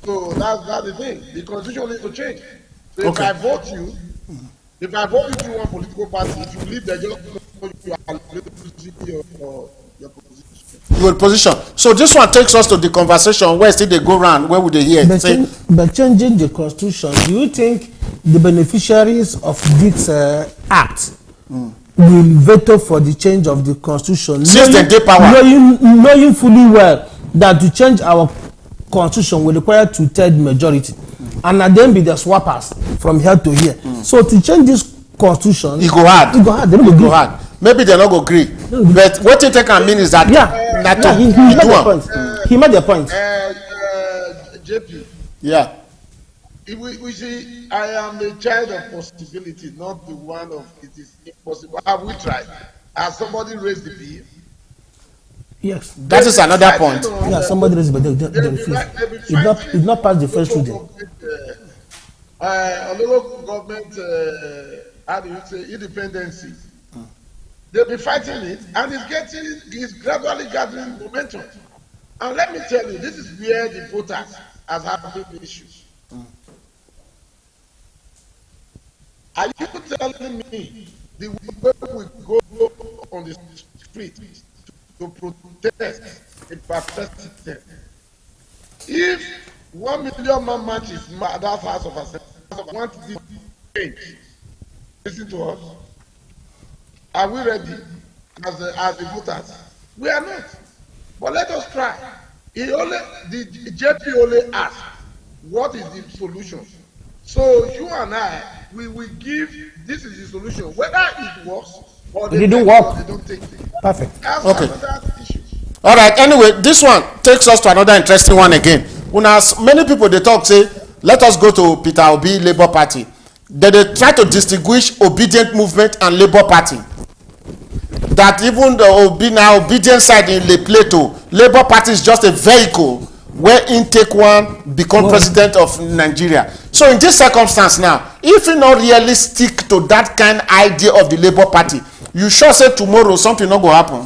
so that's the thing. The constitution needs to change. So if I vote you through one political party, if you leave the job, you are losing your position. Your position. So this one takes us to the conversation where still they go round, where would they hear? But changing the constitution, do you think the beneficiaries of this act will veto for the change of the constitution? Since they get power. Knowing fully well that to change our constitution will require 2/3 majority. And then be the swappers from here to here. So to change this constitution, it go hard. It go hard. They don't go hard. Maybe they not go agree. But what you take and mean is that he made the point. JP. Yeah. We see, I am a child of possibility, not the one of it is impossible. Have we tried? Has somebody raised the bill? Yes. That is another point. Yeah, somebody raised, but they refuse. It's not past the first reading. A local government, how do you say, independency. They'll be fighting it, and it's gradually gathering momentum. And let me tell you, this is where the voters has having issues. Are you telling me the way we go on the street to protest a perfect system? If 1 million man marches that House of Assembly want this change, listen to us. Are we ready as the voters? We are not. But let us try. The JP only asked, what is the solution? So you and I, we will give, this is the solution. Whether it works or they don't work, they don't take it. Perfect. That's okay. another issue. All right. Anyway, this one takes us to another interesting one again. When as many people they talk say, let us go to Peter Obi Labour Party. They try to distinguish obedient movement and Labour Party. That even the obedient side in Le Plateau, Labour Party is just a vehicle where in take one become president of Nigeria. So in this circumstance now, if you not really stick to that kind of idea of the Labour Party, you sure say tomorrow something not go happen.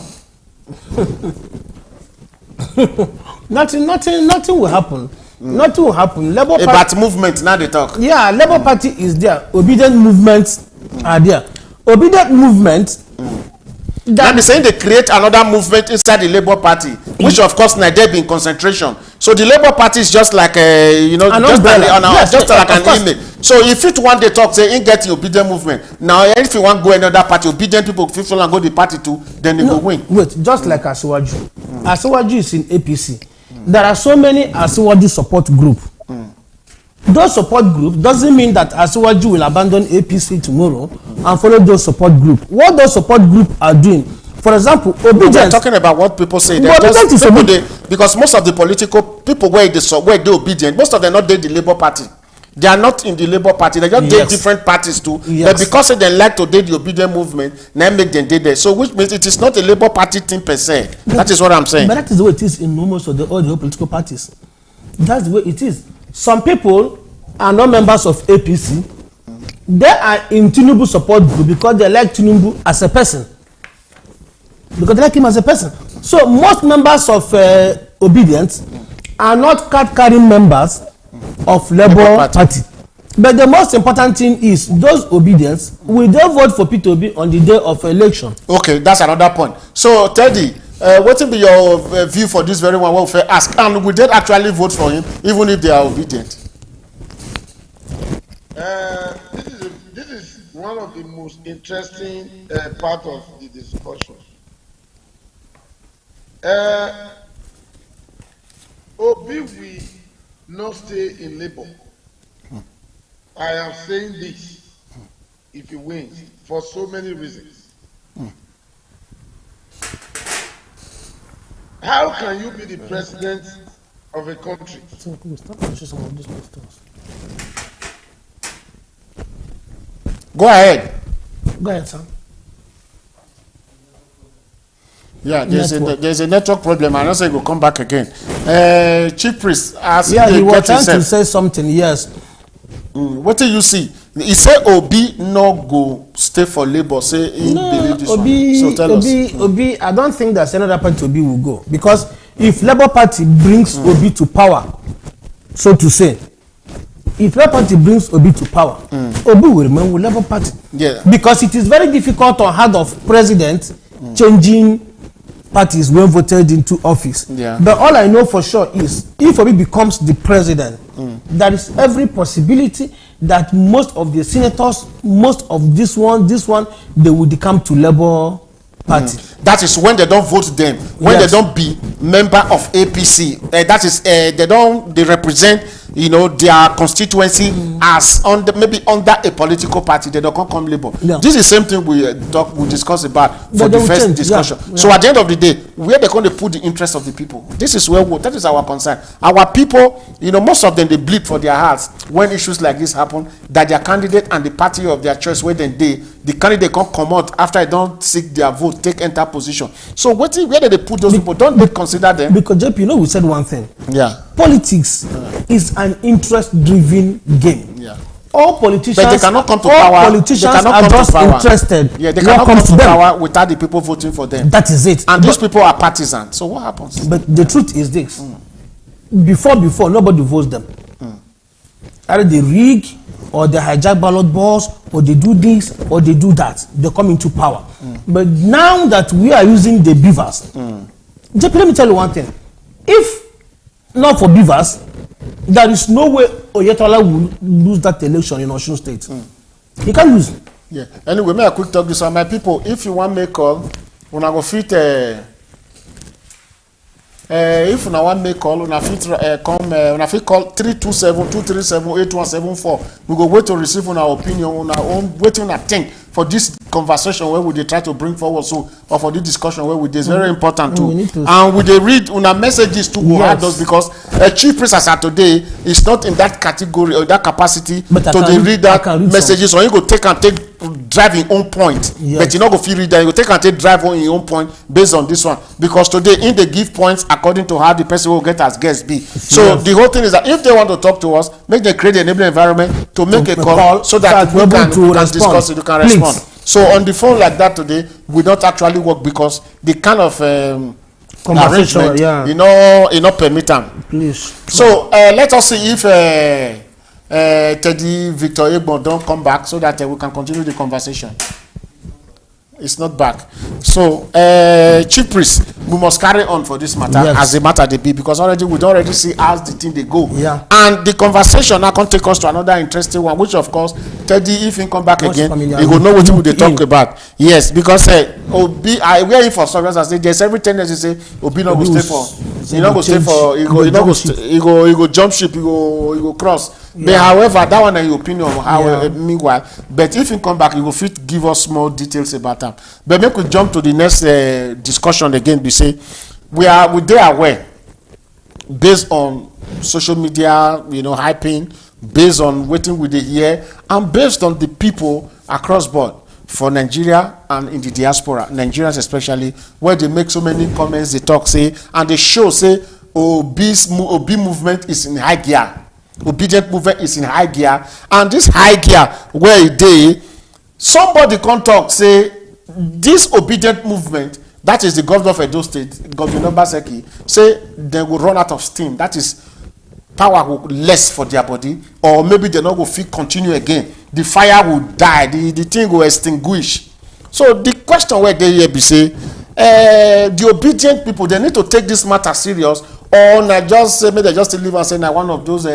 Nothing will happen. Nothing will happen. Labour Party about movement now they talk. Yeah, Labour Party is there. Obedient movements are there. Obedient movement. That be saying they create another movement inside the Labour Party, which of course now they be in concentration. So the Labour Party is just like a just like an email. So if it one day talk say in getting obedient movement, now if you want go another party, obedient people people and go the party too, then they go win. Wait, just like Asiwaju. Asiwaju is in APC. There are so many Asiwaju support group. Those support group doesn't mean that Asiwaju will abandon APC tomorrow and follow those support group. What those support group are doing, for example, obedience. We're talking about what people say. Just people because most of the political people where they obedient, most of them not in the Labour Party. They are not in the Labour Party. They just did different parties too. Yes. But because they like to do the obedient movement, now make them do that. So which means it is not a Labour Party thing per se. That is what I'm saying. But that is the way it is in almost all the political parties. That's the way it is. Some people are not members of APC. They are in Tinubu support group because they like Tinubu as a person. Because they like him as a person. So most members of Obedience are not card-carrying members of Labour Party. But the most important thing is those obedience will they vote for P2B on the day of election. Okay, that's another point. So Teddy, what will be your view for this very one? What we ask, and will they actually vote for him even if they are obedient? This is one of the most interesting part of the discussion. Obi will not stay in Labour. I am saying this if he wins for so many reasons. How can you be the president of a country? Go ahead. Go ahead, sir. Yeah, there's a network problem. I don't say we'll come back again. Chief Priest, as he was trying to say something. Yes. What do you see? He said Obi no go stay for Labour. Say he believe this Obi, one. So tell us. Obi, I don't think that another party Obi will go, because if Labour Party brings Obi to power, so to say, if Labour Party brings Obi to power, Obi will remain with Labour Party. Yeah. Because it is very difficult on hand of president changing parties when voted into office. Yeah. But all I know for sure is if Obi becomes the president, there is every possibility that most of the senators, most of this one, they will come to Labour Party. That is when they don't vote them, when they don't be member of APC. That is they represent, you know, their constituency as maybe under a political party. They don't come Labour. Yeah. This is the same thing we discuss about for the first discussion. Yeah. So at the end of the day, where they're going to put the interest of the people. This is where that is our concern. Our people, you know, most of them, they bleed for their hearts when issues like this happen, that their candidate and the party of their choice, where then the candidate can come out after they don't seek their vote, take enter position. So where do they put those people? Don't they consider them? Because JP, you know, we said one thing. Yeah. Politics is an interest-driven game. Yeah. All politicians, but they cannot come to power. Politicians are just interested. Yeah, they cannot come to power without the people voting for them. That is it. And these people are partisans. So what happens? But the truth is this: before nobody votes them. Either they rig, or they hijack ballot balls, or they do this, or they do that. They come into power. But now that we are using the beavers, JP, let me tell you one thing: if not for beavers, there is no way Oyetola will lose that election in Osun State. He can't lose. Yeah. Anyway, may I quick talk this on my people. If you want make call, when I go fit if una wan make call, una fit una fit call 327-237-8174. We go wait to receive una opinion, una own wetin una think for this conversation where we dey try to bring forward, so or for this discussion where we dey very important too. And we dey read una messages to go hard us, because Chief Priest as at today is not in that category or that capacity to dey read that messages, or you go take and take drive in own point. Yes. But you not go feel read that, you go take and take drive on your own point based on this one, because today in they give points according to how the person will get as guest be. So the whole thing is that if they want to talk to us, make them create an enabling environment to make a call so that we can discuss it, you can respond. So on the phone like that today will not actually work, because the kind of arrangement, you know permit them. Please. So let us see if Teddy Victor Egbon don't come back, so that we can continue the conversation. It's not back. So Chief Priest, we must carry on for this matter, as the matter they be, because we don't already see how the thing they go. Yeah. And the conversation now can take us to another interesting one, which of course Teddy, if he come back again, he will know what they talk about. Yes, because Obi, I wear him for service. I say there's every tendency say Obi not go stay for, he not go stay for, he go jump ship, he go cross. Yeah. But however, that one is your opinion on how meanwhile. But if you come back, you will fit give us more details about them. But make we jump to the next discussion again. We say we are aware, based on social media, you know, hyping, based on waiting with the year, and based on the people across board for Nigeria and in the diaspora, Nigerians especially, where they make so many comments, they talk, say, and they show, say, Obi movement is in high gear. Obedient movement is in high gear, and this high gear where it dey, somebody can talk, say, this obedient movement, that is the governor of Edo State, Governor Baseki, say they will run out of steam. That is power will less for their body, or maybe they not go fit continue again. The fire will die, the thing will extinguish. So the question where they here be say, the obedient people, they need to take this matter serious, or not just maybe they just leave and say na one of those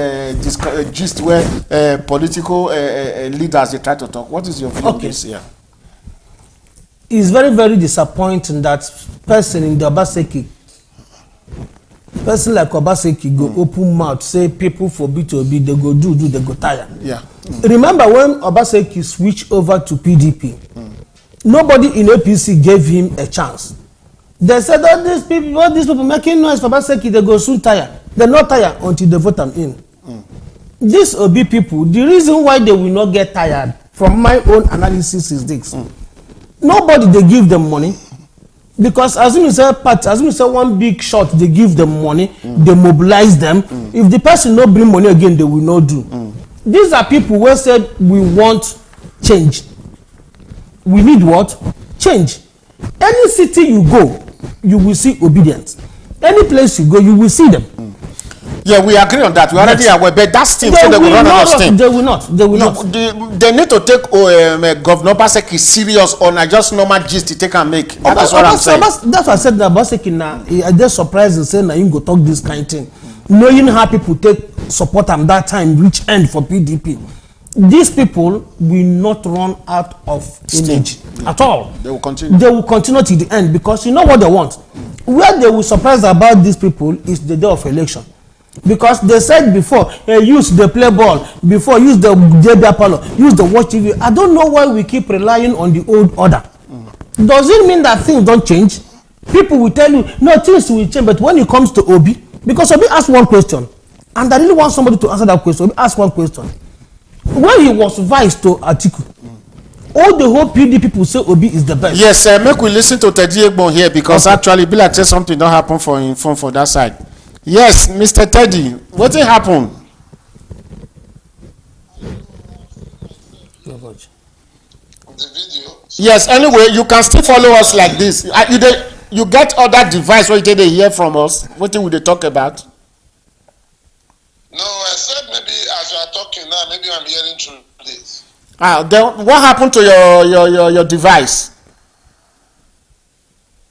gist where political leaders they try to talk. What is your view on this here? It's very, very disappointing that person in the Obaseki, person like Obaseki go open mouth, say people for B2B, they go do, they go tire. Yeah. Remember when Obaseki switched over to PDP, nobody in APC gave him a chance. They said all these people making noise for Obaseki, they go soon tire. They not tire until they vote them in. These OB people, the reason why they will not get tired, from my own analysis, is this. Nobody they give them money. Because as you say one big shot, they give them money, they mobilize them. If the person not bring money again, they will not do. These are people who said we want change. We need what? Change. Any city you go, you will see obedience. Any place you go, you will see them. Yeah, we agree on that. We already aware, but that's steam, so they will run out of steam. They will not. They will not. They need to take Governor Obaseki serious on just normal gist to take and make. That is what I'm saying. That's why I said that Obaseki now, I just surprised and saying that you go talk this kind of thing. Knowing how people take support am that time reach end for PDP. These people will not run out of energy at all. They will continue. They will continue to the end, because you know what they want. Where they will surprise about these people is the day of election. Because they said before, use the play ball, before use the JPLIVE, use the watch TV. I don't know why we keep relying on the old order. Does it mean that things don't change? People will tell you, no, things will change, but when it comes to Obi, because Obi asked one question, and I really want somebody to answer that question. Obi asked one question. When he was vice to Atiku, all the whole PD people say Obi is the best. Yes, make we listen to Teddy Egbon here, because actually, be like say something don't happen for him for that side. Yes, Mr. Teddy, what happened? The video. Yes, anyway, you can still follow us like this. You get other device where they hear from us. What will they talk about? No, I said maybe as you are talking now, maybe I'm hearing through this. Then what happened to your device?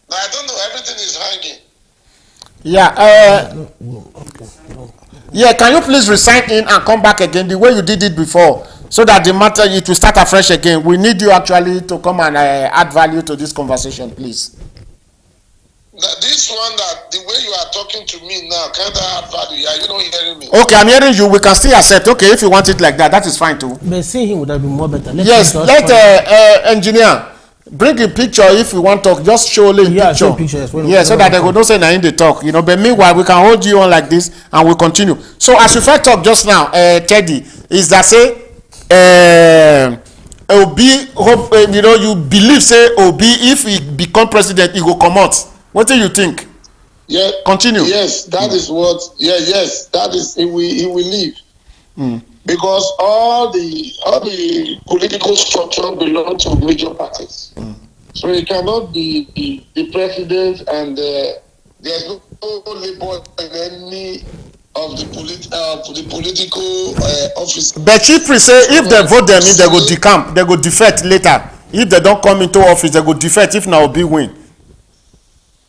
No, I don't know. Everything is hanging. Yeah. Yeah. Can you please resign in and come back again the way you did it before, so that the matter it will start afresh again? We need you actually to come and add value to this conversation, please. This one, that the way you are talking to me now, can't add value? Are you not hearing me? Okay, I'm hearing you. We can still accept. Okay, if you want it like that, that is fine too. But seeing him would have been more better. Yes, let engineer bring a picture. If you want to talk, just show a picture. Show pictures. Yeah, so that they go don't say nothing they talk. You know, but meanwhile we can hold you on like this and we'll continue. So as you first talk just now, Teddy, is that say Obi hope you believe say Obi if he become president he go come out. What do you think? Yeah. Continue. Yes, that is what. Yeah, yes, that is. He will leave. Because all the political structure belong to major parties. So he cannot be the president, and there's no labor in any of the political office. But Chief Priest say if they vote them in, they go decamp, they go defect later. If they don't come into office, they go defect if now Obi win.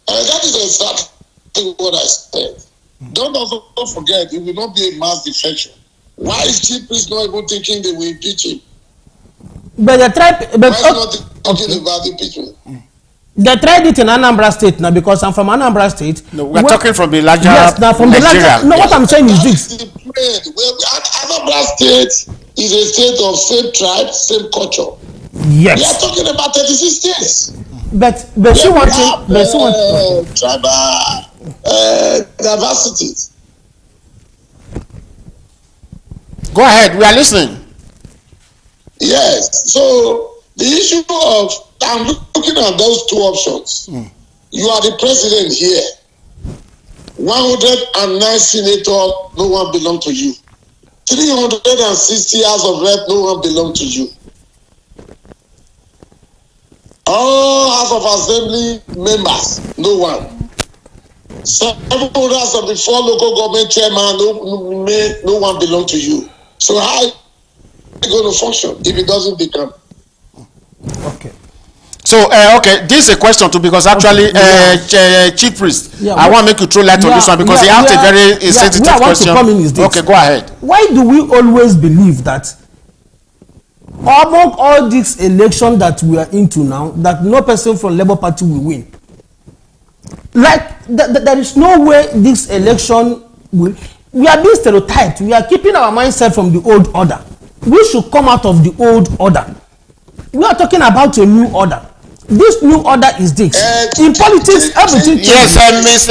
That is exactly what I said. Don't also forget, it will not be a mass defection. Why is Chief Priest not even thinking they will impeach him? But they tried. But why is not thinking about impeachment? They tried it in Anambra State now, because I'm from Anambra State. No, we're talking from the larger. Yes, now from Nigeria. the larger. No, what I'm saying is this. Anambra State is a state of same tribe, same culture. Yes. We are talking about 36 states. But see one thing. But see one thing. Tribal diversities. Go ahead, we are listening. Yes. So the issue of I'm looking at those two options. You are the president here. 109 senators, no one belong to you. 360 hours of rep, no one belong to you. All House of Assembly members, no one. 7 others of the 4 local government chairman, no one belong to you. So how are you going to function if it doesn't become? Okay. So, okay, this is a question too, because actually, Chief Priest, I want to make you throw light on this one because he asked a very sensitive question. Okay, go ahead. Why do we always believe that among all this election that we are into now, that no person from Labour Party will win? Like, there is no way this election will. We are being stereotyped. We are keeping our mindset from the old order. We should come out of the old order. We are talking about a new order. This new order is this. In politics, everything changes. Yes, Miss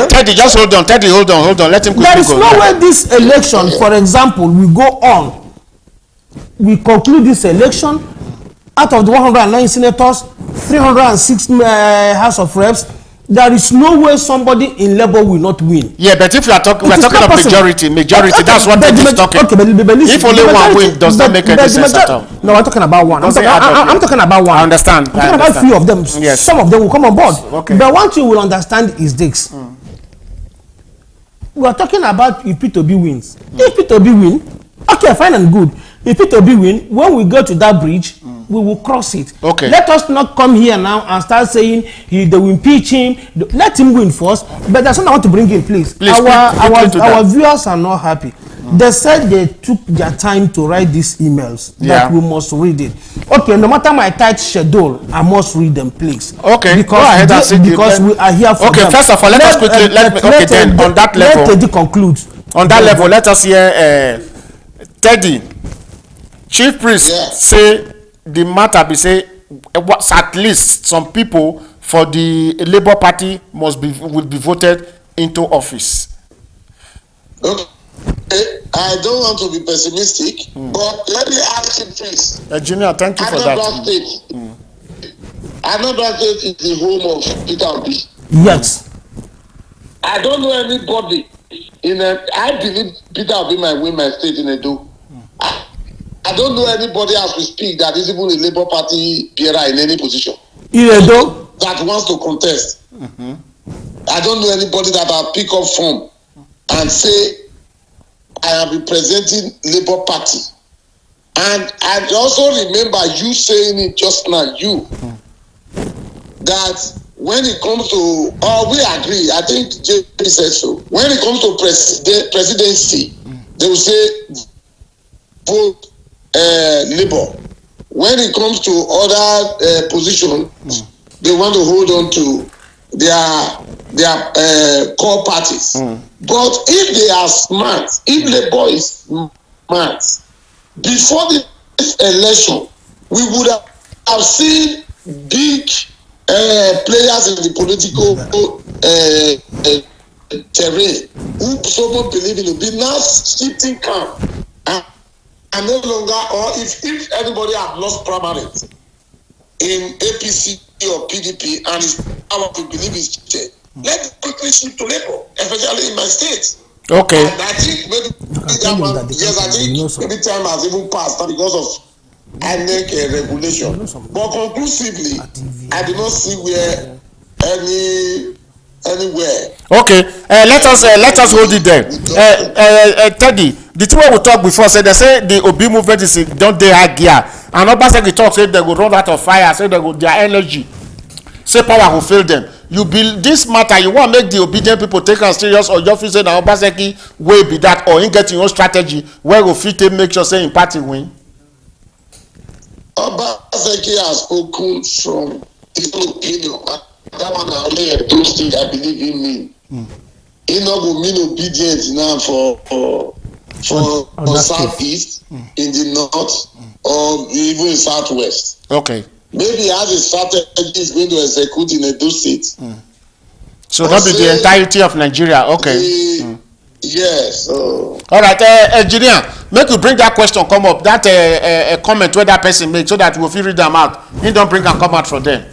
Teddy, just hold on. Teddy, hold on. Let him quickly go. There is no way this election, for example, will go on. We conclude this election. Out of the 109 senators, 306 House of Reps, there is no way somebody in Labour will not win. Yeah, but if we are talking of majority, okay, that's what Teddy is talking. Okay, but if only one win, does not make any sense at all. No, I'm talking about one. I'm talking about one. I understand. I'm talking about few of them. Yes. Some of them will come on board. Okay. But one thing you will understand is this. We are talking about if P2B wins. If P2B win, okay, fine and good. If P2B win, when we go to that bridge, we will cross it. Okay. Let us not come here now and start saying they will impeach him. Let him win first. But there's something I want to bring in, please. Our viewers are not happy. They said they took their time to write these emails. That we must read it. Okay, no matter my tight schedule, I must read them, please. Okay, because go ahead and because we are here for them. Okay, first of all, let us quickly then on that level. Let Teddy conclude. On that level, let us hear Teddy. Chief Priest say the matter be say at least some people for the Labour Party will be voted into office. Okay. I don't want to be pessimistic, but let me ask you this. Junior, thank you for that. Another state is the home of Peter Obi. Yes. I don't know anybody I believe Peter Obi might win my state in Edo. I don't know anybody as we speak that is even a Labour Party bearer in any position. In Edo? That wants to contest. I don't know anybody that will pick up form and say, I am representing Labour Party. And I also remember you saying it just now, that when it comes to, we agree, I think JP said so. When it comes to presidency, they will say, vote Labour. When it comes to other positions, they want to hold on to their core parties. But if they are smart, if Labour is smart, before this election, we would have seen big players in the political terrain who someone believe in be now shifting camp and no longer, or if anybody have lost primaries in APC or PDP and is powerful believe is cheated, let them quickly shift to Labour, especially in my state. Okay. And I think maybe that one, maybe time has even passed because of INEC regulation. But conclusively, I do not see where anywhere. Okay, let us hold it there. Teddy, the two we talked before said they say the Obi movement is don't they high gear, and Obaseki talk say they go run out of fire, say they go their energy, say power will fail them. You build this matter, you want to make the obedient people take us serious, or you feel say that Obaseki way be that, or in getting your own strategy where go fit to make sure say in party win. Obaseki has spoken from his own opinion. That one I only a posting, I believe in me. He not go mean obedience now for southeast, in the north, or even in southwest. Okay. Maybe as a strategy is going to execute in Edo State. So that be the entirety of Nigeria. Okay. Yes. All right, engineer, make you bring that question come up. That a comment where that person made so that we'll read them out. He don't bring and come out for them.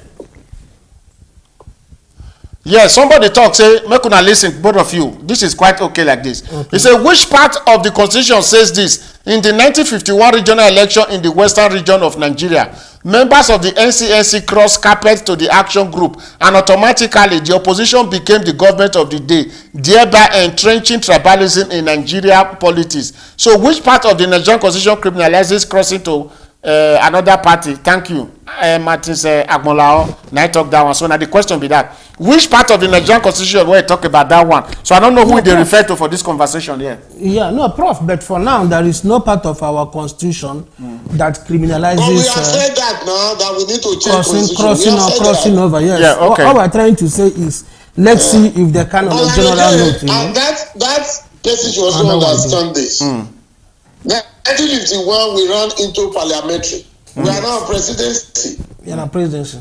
Yeah, somebody talk, say, make una listen, both of you. This is quite okay like this. Okay. He said, which part of the constitution says this? In the 1951 regional election in the western region of Nigeria, members of the NCNC crossed carpet to the action group, and automatically the opposition became the government of the day, thereby entrenching tribalism in Nigeria politics. So which part of the Nigerian constitution criminalizes crossing to another party? Thank you. Martin say Agbolao. Now I talk that one. So now the question be that which part of the Nigerian constitution where you talk about that one? So I don't know who they refer to for this conversation here. Yeah, no, Prof. But for now, there is no part of our constitution that criminalizes. But we have said that now that we need to change crossing over. Yes. Yeah. Okay. All we're trying to say is let's see if they can on a general note. And that person should also understand this. 1951, we ran into parliamentary. We are now presidency. Yeah, presidency.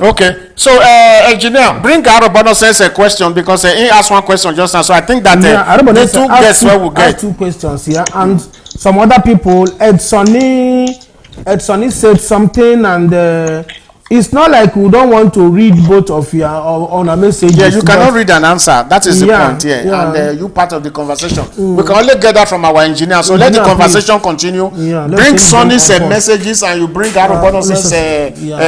Okay, so engineer, bring Arobono says a question because he asked one question just now. So I think that the two guests where we get two questions here, and some other people. Ed Sonny said something, and it's not like we don't want to read both of your on a message. Yeah, you cannot read an answer. That is the point here, and you part of the conversation. We can only get that from our engineer. So let the conversation continue. Bring Sonny's messages, and you bring Arobono's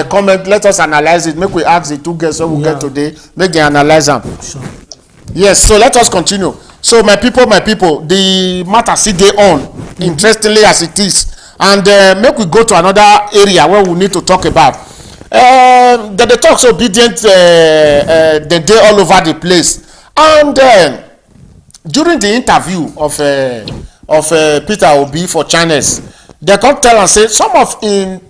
comment. Let us analyze it. Make we ask the two guests what we get today. Make they analyze them. Sure. Yes. So let us continue. So my people, the matter see they on interestingly as it is, and make we go to another area where we need to talk about. They talk so obedient they all over the place, and during the interview of Peter Obi for channels, they come tell and say some of him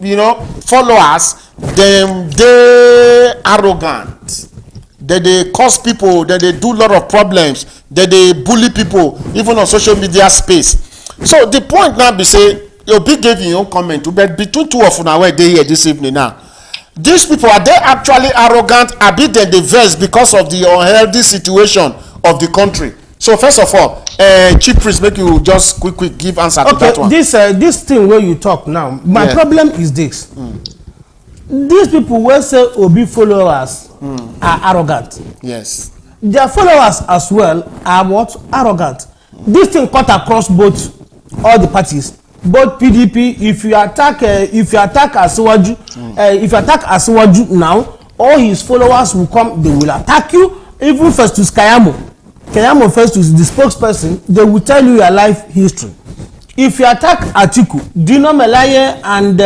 followers them they arrogant, they cause people, they do a lot of problems, they bully people even on social media space. So the point now be say Obi gave his own comment, but between two of una where they here this evening now. These people, are they actually arrogant? Are they vex because of the unhealthy situation of the country? So first of all, Chief Priest, make you just quick give answer to that one. This thing where you talk now, my problem is this. These people will say Obi followers are arrogant. Yes. Their followers as well are what? Arrogant. This thing cut across both all the parties. Both PDP, if you attack Asiwaju now, all his followers will come, they will attack you. Even first to Kayamo first to the spokesperson, they will tell you your life history. If you attack Atiku, Dino Melaye and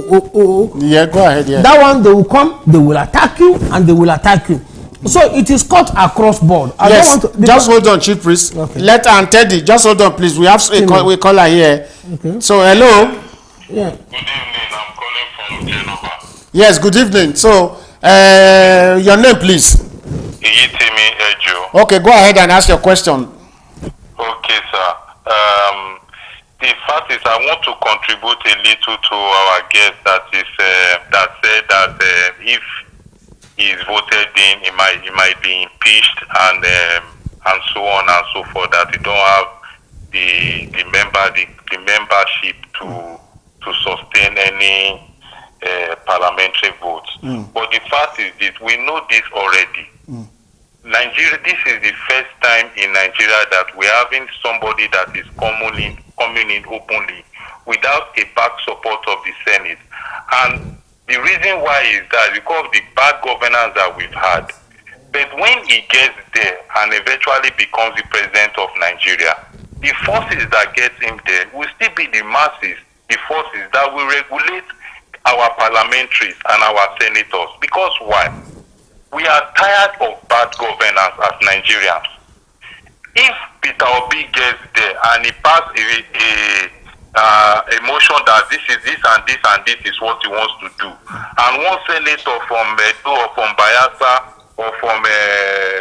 Ologun, yeah, go ahead. Yeah. That one they will come, they will attack you, and they will attack you. So it is cut across board. I don't want to, just hold on, Chief Priest. Okay. Let and Teddy, just hold on, please. We have we caller here. Okay. So hello. Yeah. Good evening. I'm calling from Genova. Yes, good evening. So your name, please. Iyitimi Ejo. Okay, go ahead and ask your question. Okay, sir. The fact is, I want to contribute a little to our guest that said that if he is voted in, he might be impeached and so on and so forth. That he don't have the membership to sustain any parliamentary votes. But the fact is that we know this already. Nigeria, this is the first time in Nigeria that we're having somebody that is coming in openly without a back support of the Senate. And the reason why is that because of the bad governance that we've had. But when he gets there and eventually becomes the president of Nigeria, the forces that get him there will still be the masses, the forces that will regulate our parliamentaries and our senators. Because why? We are tired of bad governance as Nigerians. If Peter Obi gets there and he passes a motion that this and this is what he wants to do, and one senator from Edo or from Bayelsa or from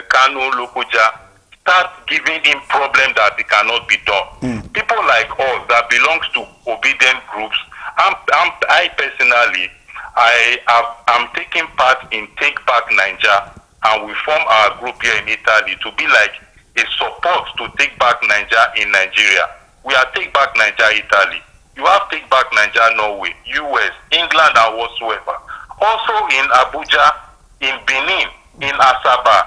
Kano, Lokoja start giving him problem that it cannot be done. People like us that belongs to obedient groups, I personally, I'm taking part in Take Back Nigeria, and we form our group here in Italy to be like a support to Take Back Nigeria in Nigeria. We are Take Back Nigeria Italy. You have Take Back Nigeria Norway, US, England, and whatsoever. also in Abuja, in Benin, in Asaba,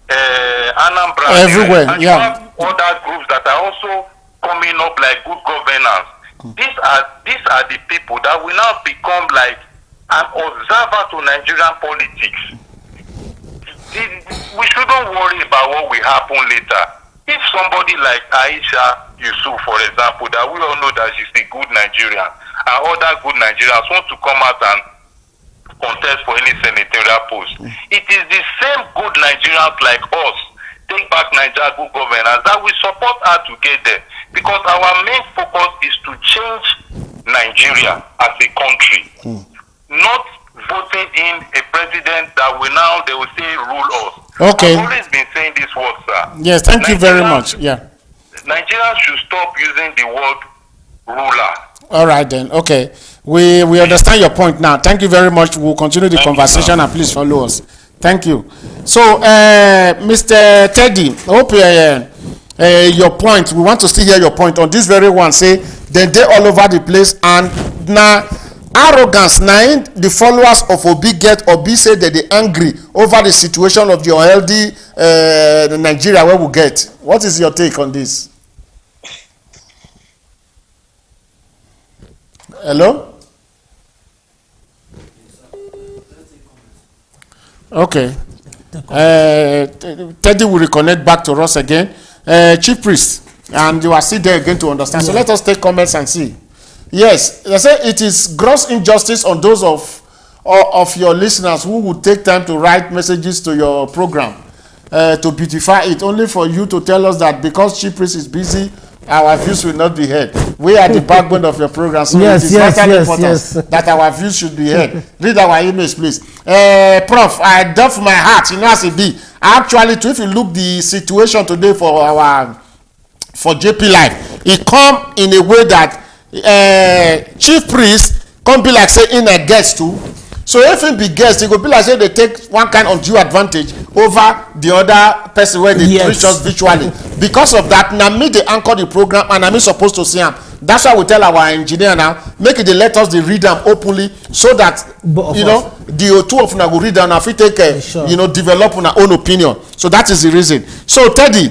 Anambra. Everywhere, and yeah. you have other groups that are also coming up like good governance. These are the people that will now become like an observer to Nigerian politics. We shouldn't worry about what will happen later. If somebody like Aisha Yusuf, for example, that we all know that she's a good Nigerian, and other good Nigerians want to come out and contest for any senatorial post, it is the same good Nigerians like us, take back Nigeria good governance, that we support her to get there. Because our main focus is to change Nigeria as a country, not voting in a president that will now, they will say, rule us. Okay. I've always been saying this word, sir. Yes, thank you very much. Yeah. Nigerians should stop using the word ruler. All right then. Okay. We understand your point now. Thank you very much. We'll continue the conversation and please follow us. Thank you. So, Mr. Teddy, I hope your point, we want to still hear your point on this very one. Say, they all over the place and now arrogance na the followers of Obi get Obi say that they angry over the situation of the unhealthy Nigeria where we get. What is your take on this? Hello? Okay. Teddy will reconnect back to us again. Chief Priest, and you are still there again to understand. So let us take comments and see. Yes, they say it is gross injustice on those of your listeners who would take time to write messages to your program to beautify it, only for you to tell us that because Chief Priest is busy, our views will not be heard. We are the backbone of your program, so it is vitally important that our views should be heard. Read our emails, please. Prof, I duff my heart, you know as it be. Actually, if you look the situation today for JPLIVE, it come in a way that Chief Priest can't be like say in a guest too. So if it be guest, it could be like say they take one kind of due advantage over the other person where they reach us virtually. Because of that, now me they anchor the program and I'm supposed to see them. That's why we tell our engineer now, make it they let us they read them openly so that the two of them will read them and if we take develop on our own opinion. So that is the reason. So Teddy,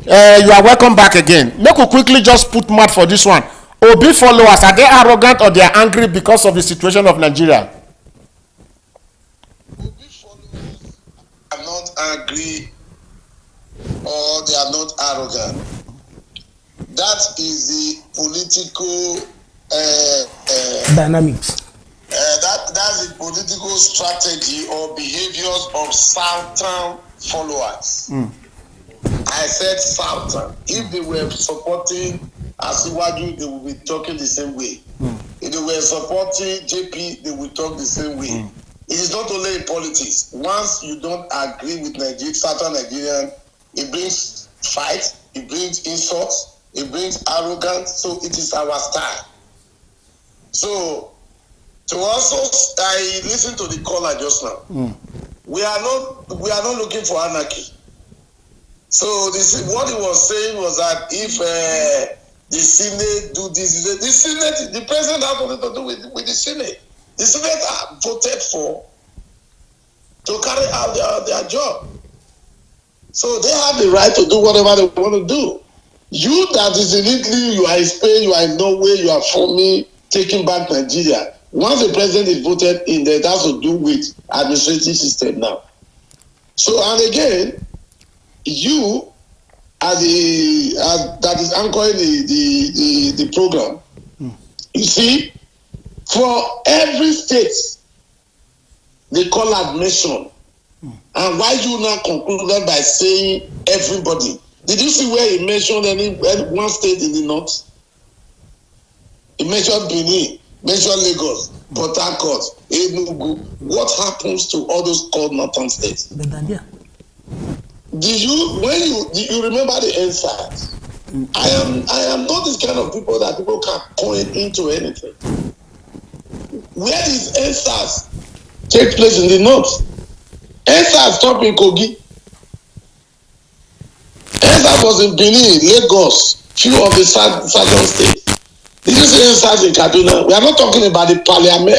you are welcome back again. Make we quickly just put mouth for this one. Obi followers, are they arrogant or they are angry because of the situation of Nigeria? Obi followers are not angry or they are not arrogant. That is the political dynamics. That's the political strategy or behaviors of Southern followers. I said Southern. If they were supporting Asiwaju, they would be talking the same way. If they were supporting JP, they would talk the same way. It is not only in politics. Once you don't agree with Nigeria, Southern Nigerian, it brings fight, it brings insults, it brings arrogance. So it is our style. So to also, I listened to the caller just now. We are not looking for anarchy. So what he was saying was that if the Senate do this, the Senate, the president has nothing to do with the Senate. The Senate are voted for to carry out their job. So they have the right to do whatever they want to do. You that is illegally, you are in Spain, you are in Norway, you are forming, taking back Nigeria. Once the president is voted in, that has to do with administrative system now. So, and again, you that is anchoring the program, you see, for every state, they call admission. And why you now concluded by saying everybody? Did you see where he mentioned any one state in the north? He mentioned Benin, mentioned Lagos, Port Harcourt, Enugu. What happens to all those called northern states? Did you remember the answers? I am not this kind of people that people can coin into anything. Where is answers take place in the north? Answers stop in Kogi. Answers was in Benin, Lagos, few of the southern states. Did you see answers in Kaduna? We are not talking about the parliament,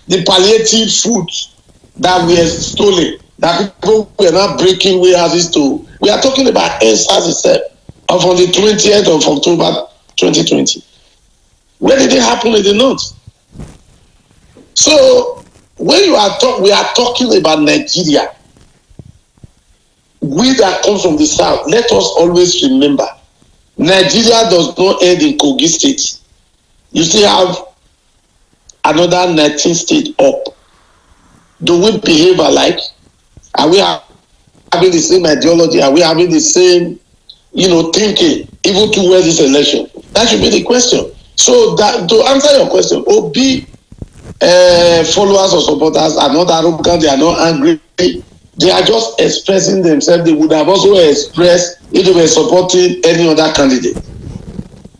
the palliative food that were stolen, that people were not breaking warehouses to. We are talking about EndSARS itself, of on the 20th of October 2020. Where did it happen in the north? So when we are talking about Nigeria, we that come from the south, let us always remember, Nigeria does not end in Kogi State. You still have another 19 states up. Do we behave alike? Are we having the same ideology? Are we having the same, thinking, even towards this election? That should be the question. So that, to answer your question, Obi followers or supporters are not arrogant, they are not angry. They are just expressing themselves. They would have also expressed if they were supporting any other candidate.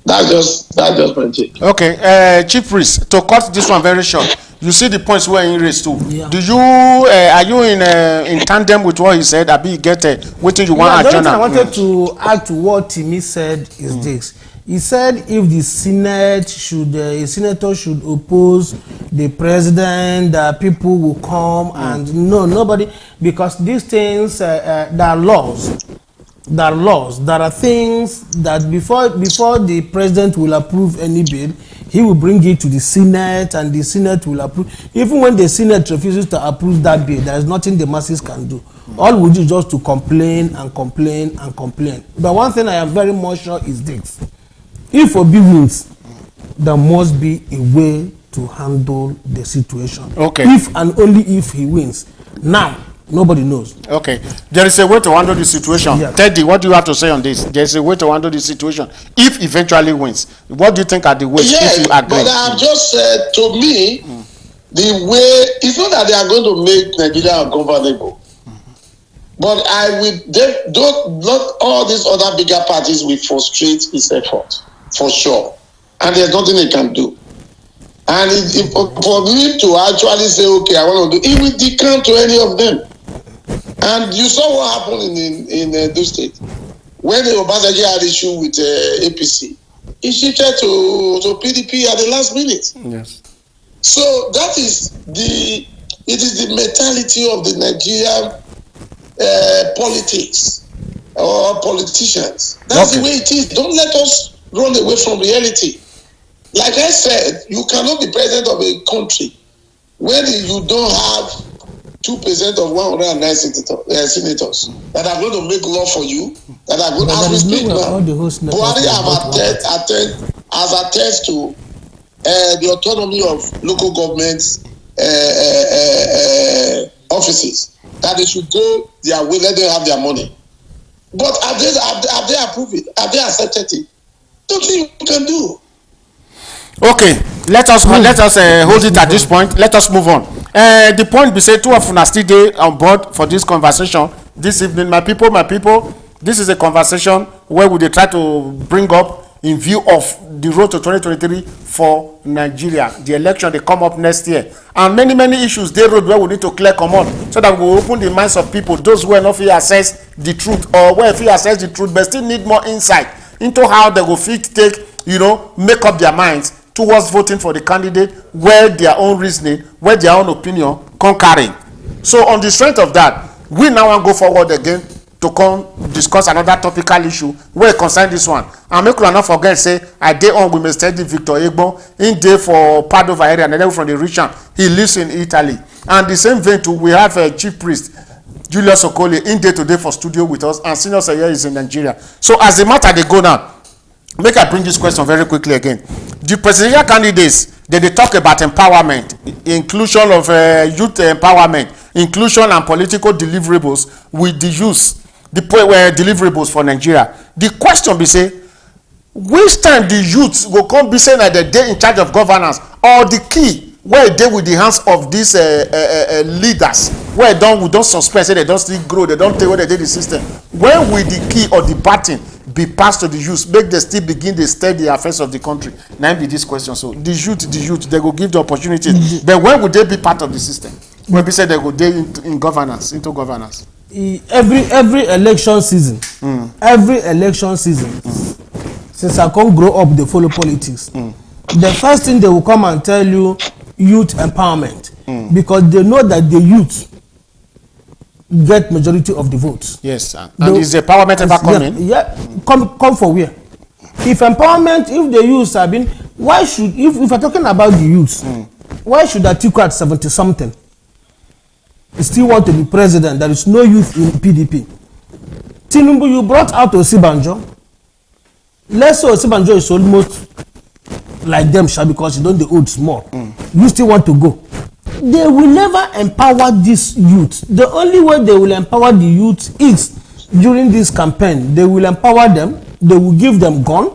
That's just my take. Okay, Chief Priest, to cut this one very short, you see the points where he raised to. Yeah. Do you are you in tandem with what he said? Abi you get what you want? The only thing I wanted to add to what Timi said is this. He said if the Senate should, a senator should oppose the president, people will come and no, nobody, because these things, there are laws. There are laws. There are things that before the president will approve any bill, he will bring it to the Senate and the Senate will approve. Even when the Senate refuses to approve that bill, there is nothing the masses can do. All we do is just to complain and complain and complain. But one thing I am very much sure is this. If Obi wins, there must be a way to handle the situation. Okay. If and only if he wins. Now, nobody knows. Okay. There is a way to handle the situation. Yeah. Teddy, what do you have to say on this? There is a way to handle the situation if eventually wins. What do you think are the ways if you agree? But I have just said, to me, the way, it's not that they are going to make Nigeria ungovernable. But not all these other bigger parties will frustrate his effort, for sure. And there's nothing they can do. And for me to actually say, okay, I want to do, it will decline to any of them. And you saw what happened in Edo State. When the Obasanjo had issue with APC, he shifted to PDP at the last minute. Yes. So that is the mentality of the Nigerian politics or politicians. That's the way it is. Don't let us run away from reality. Like I said, you cannot be president of a country when you don't have 2% of 109 senators that are going to make law for you, that are going to speak now. Buhari has attest to the autonomy of local governments offices, that they should go their way, let them have their money. But have they approved it? Have they accepted it? Nothing you can do. Okay, let us hold it at this point. Let us move on. The point be say two of una still dey on board for this conversation this evening. My people, this is a conversation where we dey try to bring up in view of the road to 2023 for Nigeria. The election dey come up next year, and many issues dey road where we need to clear comot so that we will open the minds of people, those who no fit access the truth or where fit access the truth but still need more insight into how they go fit take make up their minds towards voting for the candidate where their own reasoning, where their own opinion come carry. So on the strength of that, we now want to go forward again to come discuss another topical issue where concern this one. And make sure not forget, say, I dey on with Mr. Victor Egbo, in day for Padova area, and then from the region. He lives in Italy. And the same vein too, we have a chief priest, Julius Okoli, in day today for studio with us, and Senior Sayer is in Nigeria. So as the matter they go now, make I bring this question very quickly again. The presidential candidates, they talk about empowerment, inclusion of youth empowerment, inclusion and political deliverables with the youth, the deliverables for Nigeria. The question be say, which time the youth will come be saying that they in charge of governance, or the key where they with the hands of these leaders, where we don't suspect, say they don't still grow, they don't take what they did the system. When will the key or the baton be passed to the youth, make them still begin to study the affairs of the country? Now be this question. So the youth, they go give the opportunity. But when would they be part of the system? When we say they go into governance. Every election season, since I can't grow up, they follow politics. The first thing they will come and tell you, youth empowerment. because they know that the youth get majority of the votes. Yes, and is the empowerment ever coming? Yeah, come for where? If empowerment, if the youths have been, why should, if we're talking about the youths, why should Atiku at 70 something still want to be president? There is no youth in PDP. Tinubu, you brought out Osibanjo. Let's say Osibanjo is almost like them, because you don't the old small. You still want to go. They will never empower this youth. The only way they will empower the youth is during this campaign. They will empower them. They will give them gun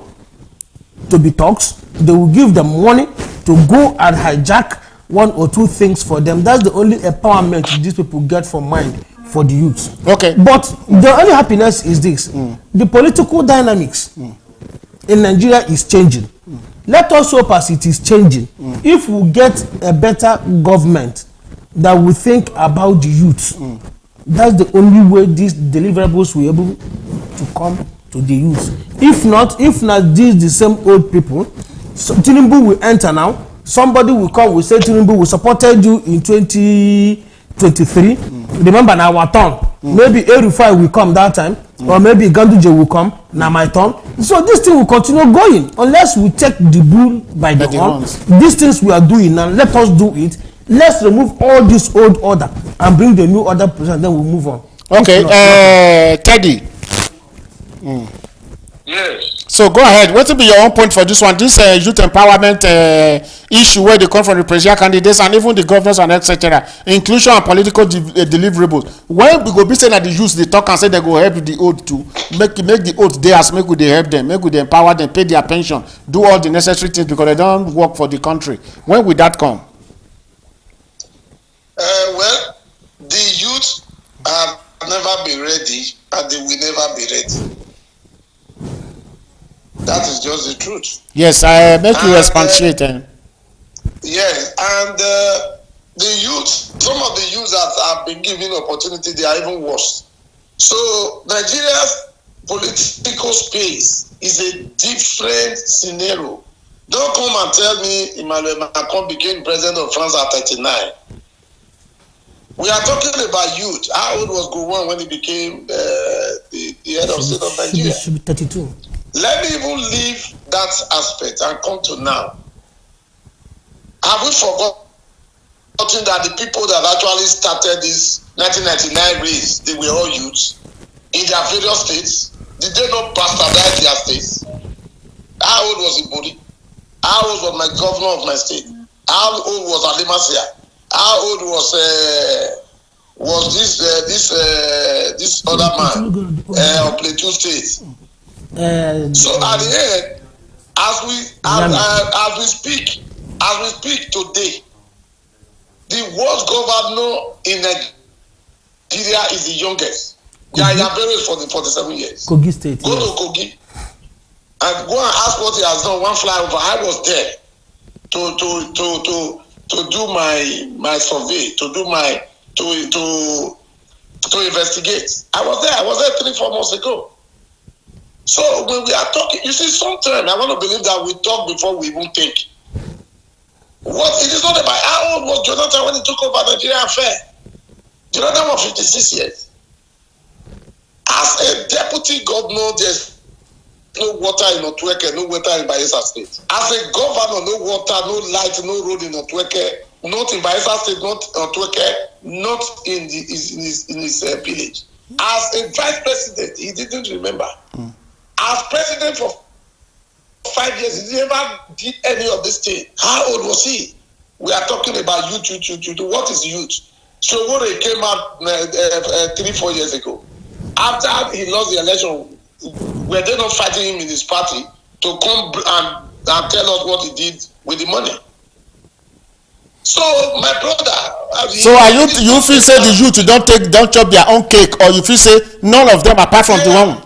to be talks. They will give them money to go and hijack one or two things for them. That's the only empowerment these people get from mind for the youth. Okay. But the only happiness is this. The political dynamics in Nigeria is changing. Let us hope as it is changing. If we get a better government that will think about the youth, that's the only way these deliverables will be able to come to the youth. If not these the same old people, so Tinubu will enter now. Somebody will come, will say Tinubu, we supported you in 2023. Remember now our turn. Maybe Erufai will come that time, or maybe Ganduje will come. Now my turn. So this thing will continue going unless we take the bull by the horn. These things we are doing now, let us do it. Let's remove all this old order and bring the new order present. Then we'll move on. Okay, Teddy. Yes. So go ahead. What will be your own point for this one? This youth empowerment issue where they come from the presidential candidates and even the governors and etc. Inclusion and political deliverables. When we go be saying that the youth they talk and say they go help the old to make the old theirs, make they help them, make they empower them, pay their pension, do all the necessary things because they don't work for the country. When will that come? Well, the youth have never been ready and they will never be ready. That is just the truth. Yes, I make you expatiate. Yes, and the youth, some of the youth that have been given opportunity, they are even worse. So Nigeria's political space is a different scenario. Don't come and tell me Emmanuel Macron became president of France at 39. We are talking about youth. How old was Gowon when he became the head of state of Nigeria? Should be 32. Let me even leave that aspect and come to now. Have we forgotten that the people that actually started this 1999 race, they were all youths in their various states? Did they not bastardize their states? How old was Ibori? How old was my governor of my state? How old was Alimasia? How old was this other man of Plateau State? So at the end, as we speak today, the worst governor in Nigeria is the youngest. Yaya Bello is for the 47 years. Kogi State. Go to Kogi and go and ask what he has done. One flyover. I was there to do my survey, to investigate. I was there 3-4 months ago. So when we are talking, you see, sometimes I want to believe that we talk before we even think. It is not about how old was Jonathan when he took over Nigeria affair. Jonathan was 56 years. As a deputy governor, there's no water in Otueke, no water in Bayelsa State. As a governor, no water, no light, no road in Otueke, not in Bayelsa State, not Otueke, not in his village. As a vice president, he didn't remember. As president for 5 years, he never did any of this thing. How old was he? We are talking about youth. What is youth? Showore came out 3-4 years ago. After he lost the election, were they not fighting him in his party to come and tell us what he did with the money? So my brother. So are you feel say the youth don't chop their own cake, or you feel say none of them apart from the one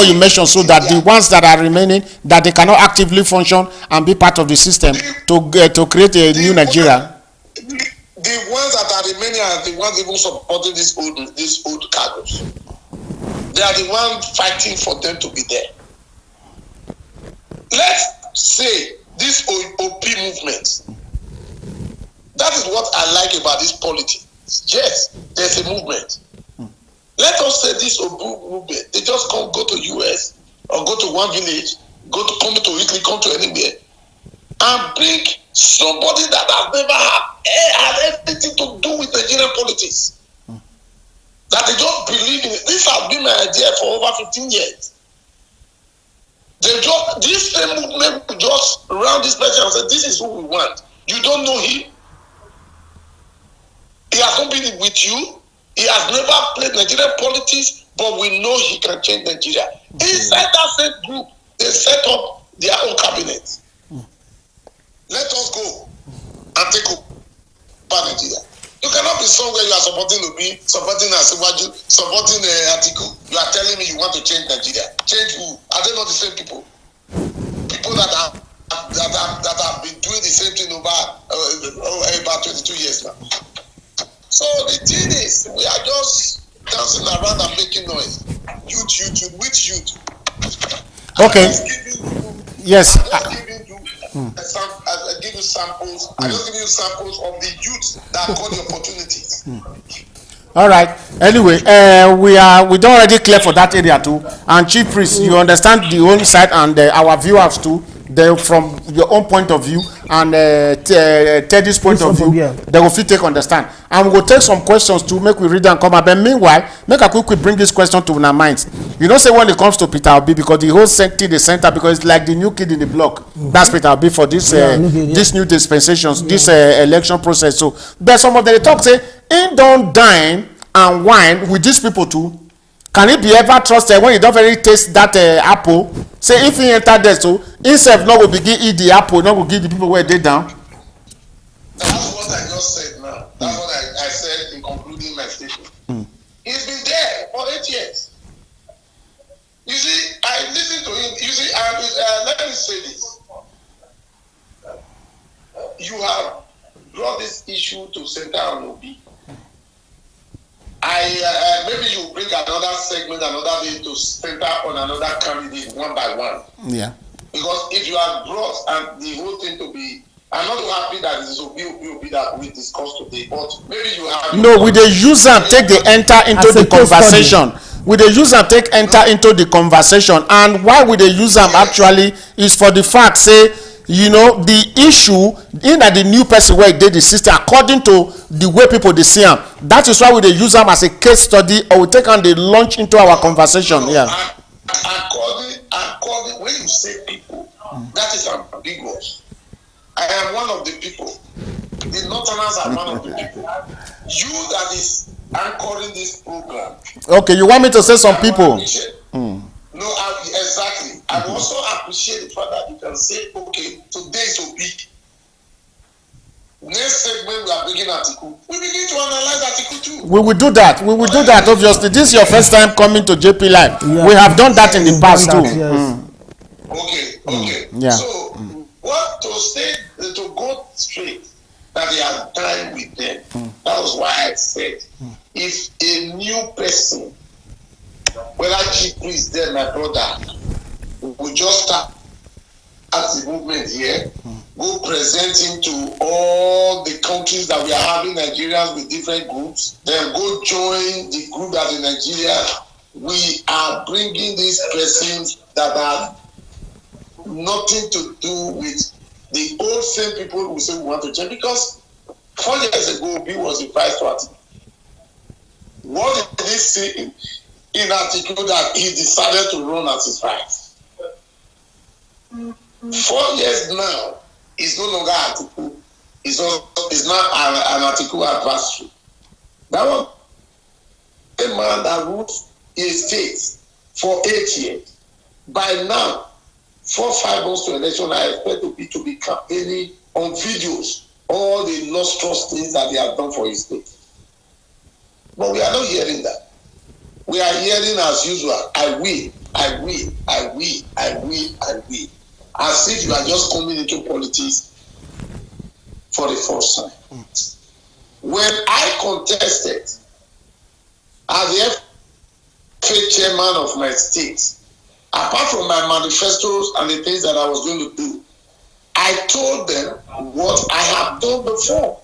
you mentioned, so that the ones that are remaining, that they cannot actively function and be part of the system to create a new Nigeria? The ones that are remaining are the ones even supporting these old cargos. They are the ones fighting for them to be there. Let's say this OP movement, That is what I like about this politics. Yes, there's a movement. Let us say this movement. They just go to US or go to one village, come to Italy, come to anywhere, and bring somebody that has never had anything to do with Nigerian politics. That they just believe in it. This has been my idea for over 15 years. This same movement will just round this person and say, this is who we want. You don't know him. He has not been with you. He has never played Nigerian politics, but we know he can change Nigeria. Inside that same group, they set up their own cabinet. Let us go and take over Nigeria. You cannot be somewhere you are supporting Obi, supporting Asiwaju, supporting Atiku. You are telling me you want to change Nigeria. Change who? Are they not the same people? People that have been doing the same thing over about 22 years now. So the thing is, we are just dancing around and making noise. Youth, which youth? Okay. Yes. I give you samples. I just give you samples of the youth that got the opportunities. All right. Anyway, we don't already clear for that area too. And Chief Priest, you understand the whole side and our viewers too. They from your own point of view and Teddy's point of view, they will take understand. And we will take some questions to make we read and come up. But meanwhile, make a quick bring this question to our minds. You don't say when it comes to Peter Obi, because the whole the center, because it's like the new kid in the block. That's Peter Obi for this this new dispensations, this election process. So, but some of the talk say, "Ain't don't dine and wine with these people too." Can it be ever trusted when you don't very taste that apple? Say if he enter there, so himself not will begin eat the apple, not will give the people where they down. That's what I just said now. That's what I said in concluding my statement. He's been there for 8 years. You see, I listened to him. You see, let me say this. You have brought this issue to center on Obi. Maybe you bring another segment, another day to center on another candidate one by one. Yeah. Because if you have brought and the whole thing to be, I'm not happy that it is Obi that we discussed today, but maybe you have. No, we the use and take the enter into the conversation. We the use and take enter into the conversation, and why we the use them actually is for the fact say. You know, the issue in that the new person where did the system according to the way people they see them. That is why we they use them as a case study, or we take and they launch into our conversation. No, yeah. According when you say people, that is ambiguous. I am one of the people. The Northerners are one of the people. You that is anchoring this program. Okay, you want me to say some people? No, exactly. I also appreciate the fact that you can say, okay, today is so big. Next segment we are bringing article. We begin to analyze article 2. We will do that. We will do that. Obviously, this is your first time coming to JPLIVE. Yeah. We have done that in the past too. Yes. Okay. Yeah. So, what to say to go straight that they are dying with them. That was why I said, if a new person. Whether Chief Priest there, my brother, we just start at the movement here, go presenting to all the countries that we are having Nigerians with different groups, then go join the group that in Nigeria. We are bringing these persons that have nothing to do with the old same people who say we want to change. Because 4 years ago, Obi was the vice party. What did he say in article that he decided to run as his vice? 4 years now, it's no longer article. It's not an article adversary. That was a man that ruled a state for 8 years. By now, 4 or 5 months to election, I expect to be campaigning on videos all the nostrous things that they have done for his state. But we are not hearing that. We are hearing as usual, I will. As if you are just coming into politics for the first time. When I contested as the FA chairman of my state, apart from my manifestos and the things that I was going to do, I told them what I have done before.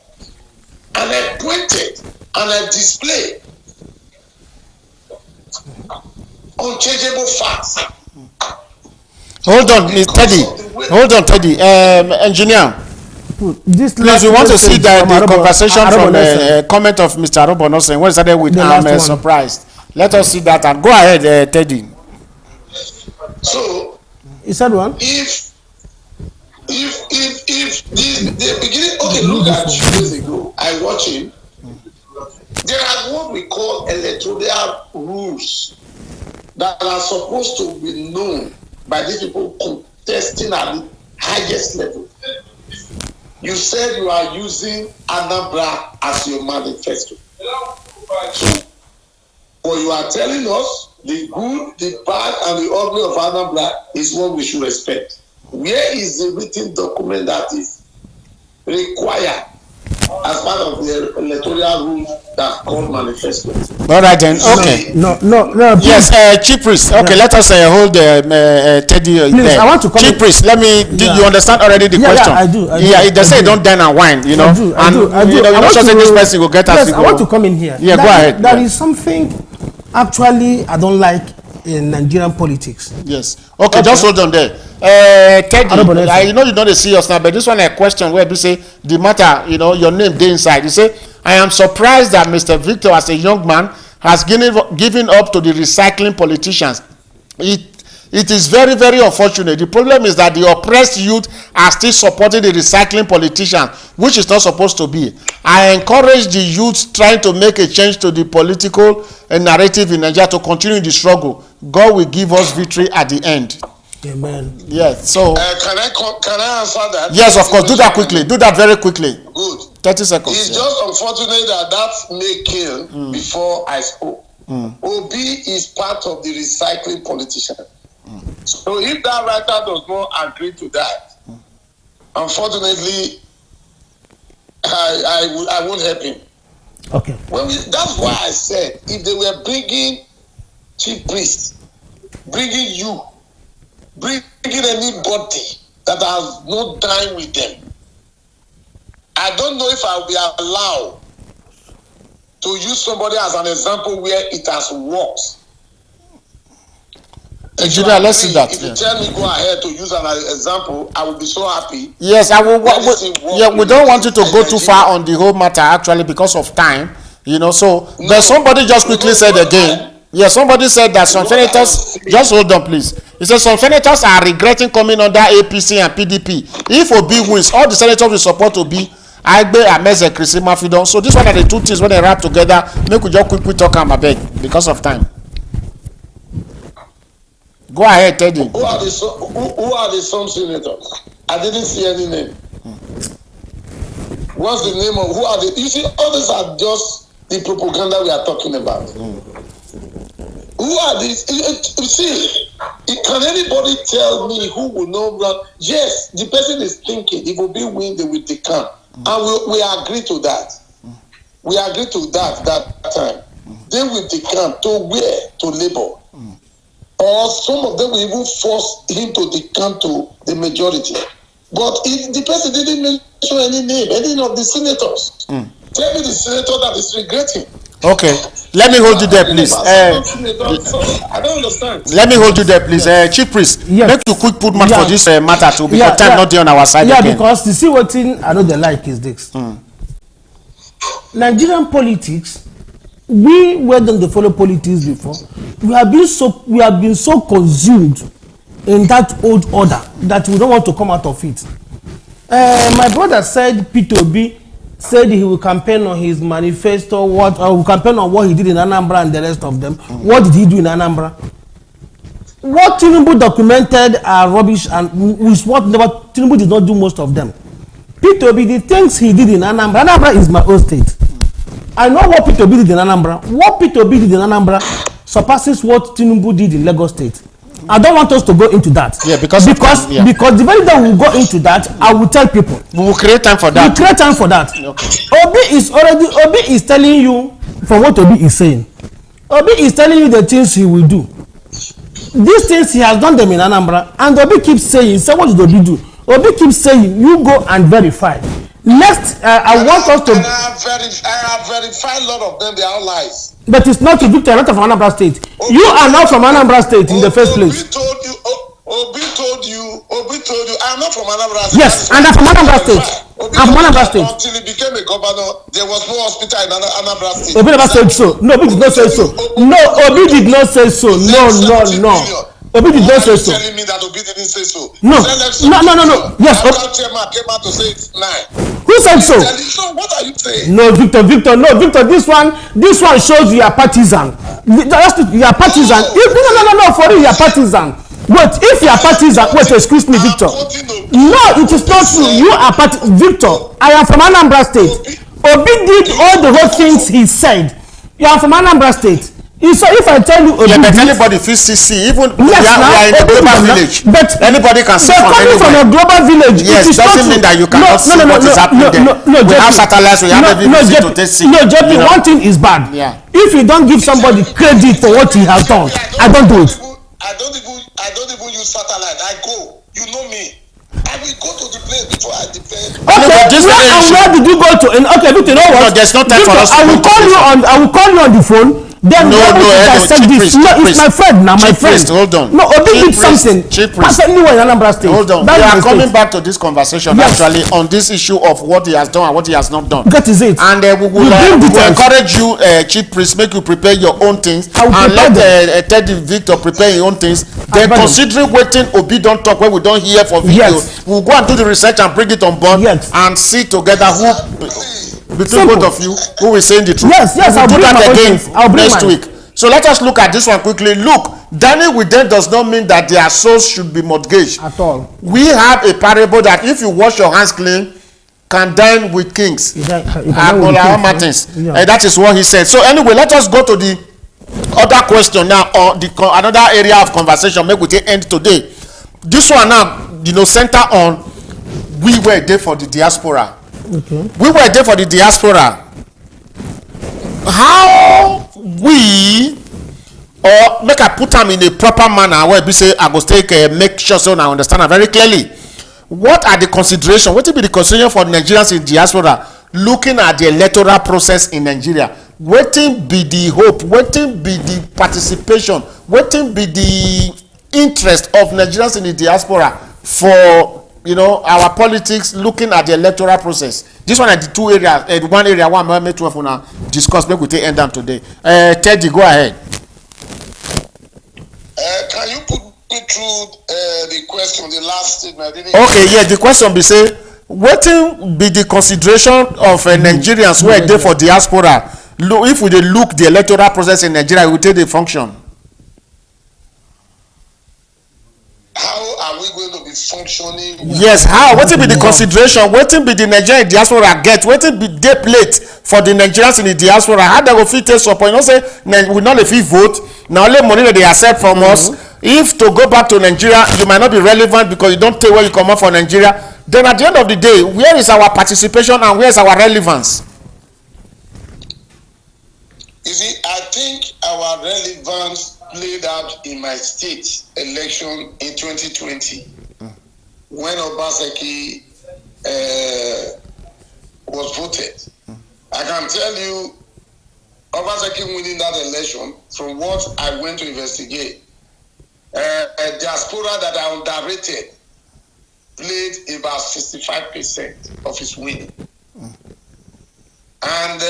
and I pointed and I displayed unchangeable facts. Hold on, Teddy. Hold on, Teddy. Engineer. This please, we want to see the conversation from the comment of Mr. Arobonosen. When started with I'm surprised. Let us see that and go ahead, Teddy. So, is that one? If the beginning, okay, look at 2 days ago, I watched him. There are what we call electoral rules that are supposed to be known by these people contesting at the highest level. You said you are using Anambra as your manifesto. So, what you are telling us, the good, the bad, and the ugly of Anambra is what we should respect. Where is the written document that is required as part of the electoral rules that called manifesto? All right then. Okay. No. Yes, Chief Priest. Okay, let us hold Teddy please, there. I want to Chief Priest, let me. Do you understand already the question? Yeah, I do. They say don't dine and wine. You know. I do. You know, not sure this person will get us. Yes, I want to come in here. Yeah, go ahead. There is something actually I don't like in Nigerian politics. Yes. Okay, just hold on there. Teddy, I know you know the serious now, but this one a question where you say the matter, you know, your name dey inside. You say, I am surprised that Mr. Victor, as a young man, has given up to the recycling politicians. It is very, very unfortunate. The problem is that the oppressed youth are still supporting the recycling politicians, which is not supposed to be. I encourage the youth trying to make a change to the political narrative in Nigeria to continue the struggle. God will give us victory at the end. Amen. Yes. So. Can I answer that? Yes, of course. Do that quickly. Do that very quickly. Good. 30 seconds. It's just unfortunate that may kill before I spoke. Obi is part of the recycling politician. So if that writer does not agree to that, unfortunately, I won't help him. Okay. That's why I said if they were bringing chief priests, bringing you, bringing anybody that has not dined with them, I don't know if I will be allowed to use somebody as an example where it has worked. Engineer, let's see that. If you tell me go ahead to use an example, I will be so happy. Yes, I will. We don't want you to go too far on the whole matter actually because of time. You know, so there's somebody just quickly said again. Yeah, somebody said that some senators, just hold on please. He said some senators are regretting coming under APC and PDP. If Obi wins, all the senators will support Obi. Agbe, Ameze, Chrissy Mafidon. So these one are the two things when they wrap together. Make we just quickly talk about beg because of time. Go ahead, Teddy. Who are the some senators? I didn't see any name. What's the name of who are the? You see, all these are just the propaganda we are talking about. Who are these? You see, can anybody tell me who will not run? Yes, the person is thinking if Obi win, they will decamp, and we agree to that. We agree to that time. They will decamp to where? To Labour. Or some of them will even force him to decamp to the majority. But if the person didn't mention any name, any of the senators, tell me the senator that is regretting. Okay, let me hold you there, please. I don't understand. Let me hold you there, please. Chief Priest, make you quick put match for this matter too, because time not there on our side again. Yeah, because you see what thing I know they like is this. Nigerian politics. We were done to follow politics before. We have been so consumed in that old order that we don't want to come out of it. My brother said Peter Obi said he will campaign on his manifesto, will campaign on what he did in Anambra and the rest of them. What did he do in Anambra? What Tinubu documented are rubbish and with what Tinubu did not do most of them. Peter Obi, the things he did in Anambra is my own state. I know what Peter Obi did in Anambra. What Peter Obi did in Anambra surpasses what Tinubu did in Lagos State. I don't want us to go into that. Yeah, because the very day we go into that, I will tell people. We will create time for that. We create time for that. Okay. Obi is telling you from what Obi is saying. Obi is telling you the things he will do. These things he has done them in Anambra, and Obi keeps saying, say what did Obi do? Obi keeps saying, you go and verify. Next, I want us to. And I have verified a lot of them. They are all lies. But it's not to Victor, not of Anambra State. You are not from Anambra State in the first place. Obi told you, I'm not from Anambra State. Yes, and I'm from Anambra State. I'm from Anambra State. Until he became a governor, there was no hospital in Anambra State. Obi never said so. No, Obi did not say so. No, Obi did not say so. No. Obi did not say so. Telling me that Obi didn't say so. No. Yes. Chairman came out to say it's 9. Who said so? So what are you saying? No, Victor. No, Victor. This one shows you are partisan. You are partisan. No. For you, you are partisan. Wait, if you are partisan, wait, excuse me, Victor. No, it is not true. You are Victor. I am from Anambra State. Obi did all the whole things he said. You are from Anambra State. So if I tell you, yeah, but anybody feels see, even we are in a global village. But anybody can see from anywhere. From a global village. Yes, doesn't mean that you cannot see what is happening there. We have satellites, we have everything to take see. No, JP, one thing is bad. Yeah. If you don't give somebody credit for what he has done, I don't do it. I don't even use satellite. I go. You know me. I will go to the place before I defend. Okay, where did you go to? Okay, Victor, you know what? No, there's no time for us. I will call you on the phone. Then no, it's my friend now, my friend. Hold on. No, Obi did something. Anywhere in Anambra State. Hold on. We are coming back to this conversation actually on this issue of what he has done and what he has not done. That is it. And we will encourage you, Chief Priest, make you prepare your own things and let Teddy Victor prepare your own things. Then considering waiting, Obi don't talk when we don't hear for video. We'll go and do the research and bring it on board and see together who. Between both of you, who is saying the truth. Yes, I'll do that again next week. So let us look at this one quickly. Look, dining with them does not mean that their souls should be mortgaged at all. We have a parable that if you wash your hands clean, can dine with kings. Martins. That is what he said. So anyway, let us go to the other question now, or another area of conversation. Maybe we take end today. This one now, center on we were there for the diaspora. Okay. We were there for the diaspora. How we, or make I put them in a proper manner where we say I go make sure so I understand it very clearly. What are the considerations? What will be the consideration for Nigerians in diaspora looking at the electoral process in Nigeria? Waiting be the hope, waiting be the participation, waiting be the interest of Nigerians in the diaspora for our politics looking at the electoral process. This one are the two areas, one area, one I to have discuss, maybe we take end down today. Teddy, go ahead. Can you put me through the question, the last statement? Okay, yeah, the question be say, waiting be the consideration of Nigerians who are there for diaspora. If we look the electoral process in Nigeria, we take the function. How are we going to be functioning? Yes, how? What will be the consideration? What will be the Nigerian diaspora get? What will be their plate for the Nigerians in the diaspora? How they go fit take support? Say we not if we vote. Now only money that they accept from us. If to go back to Nigeria, you might not be relevant because you don't tell where you come out from Nigeria. Then at the end of the day, where is our participation and where is our relevance? You see, I think our relevance played out in my state election in 2020 when Obaseki was voted. I can tell you, Obaseki winning that election, from what I went to investigate, a diaspora that are underrated played about 65% of his winning. And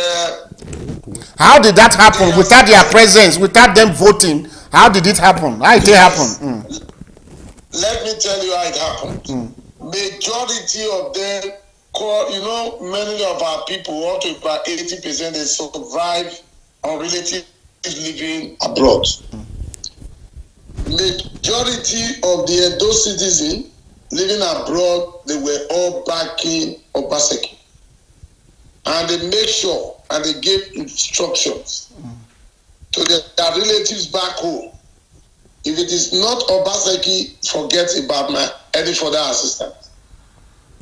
how did that happen without their presence, without them voting? How did it happen? How did it happen? Let me tell you how it happened. Majority of them many of our people, up to about 80%, they survive on relatives living abroad. Majority of the Edo citizens living abroad, they were all backing Obaseki. And they make sure and they gave instructions to their relatives back home. If it is not Obaseki, forget about any further assistance.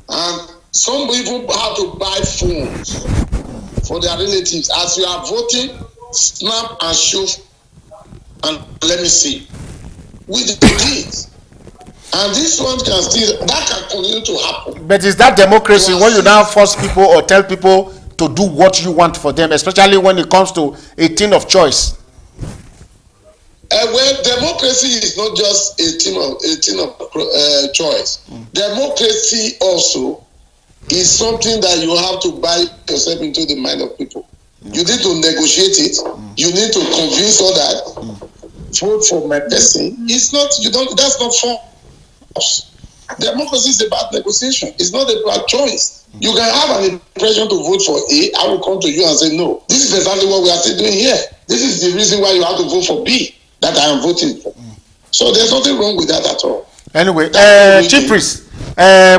And some even have to buy phones for their relatives. As you are voting, snap and show and let me see. We did it. And this one can still, that can continue to happen. But is that democracy when you now force people or tell people to do what you want for them, especially when it comes to a thing of choice? Well, democracy is not just a thing of choice. Democracy also is something that you have to buy yourself into the mind of people. You need to negotiate it. You need to convince others. Vote for my person. It's not. You don't. That's not force. Democracy is about negotiation. It's not about choice. You can have an impression to vote for A. I will come to you and say no. This is exactly what we are still doing here. This is the reason why you have to vote for B that I am voting for. So there's nothing wrong with that at all. Anyway, Chief Priest,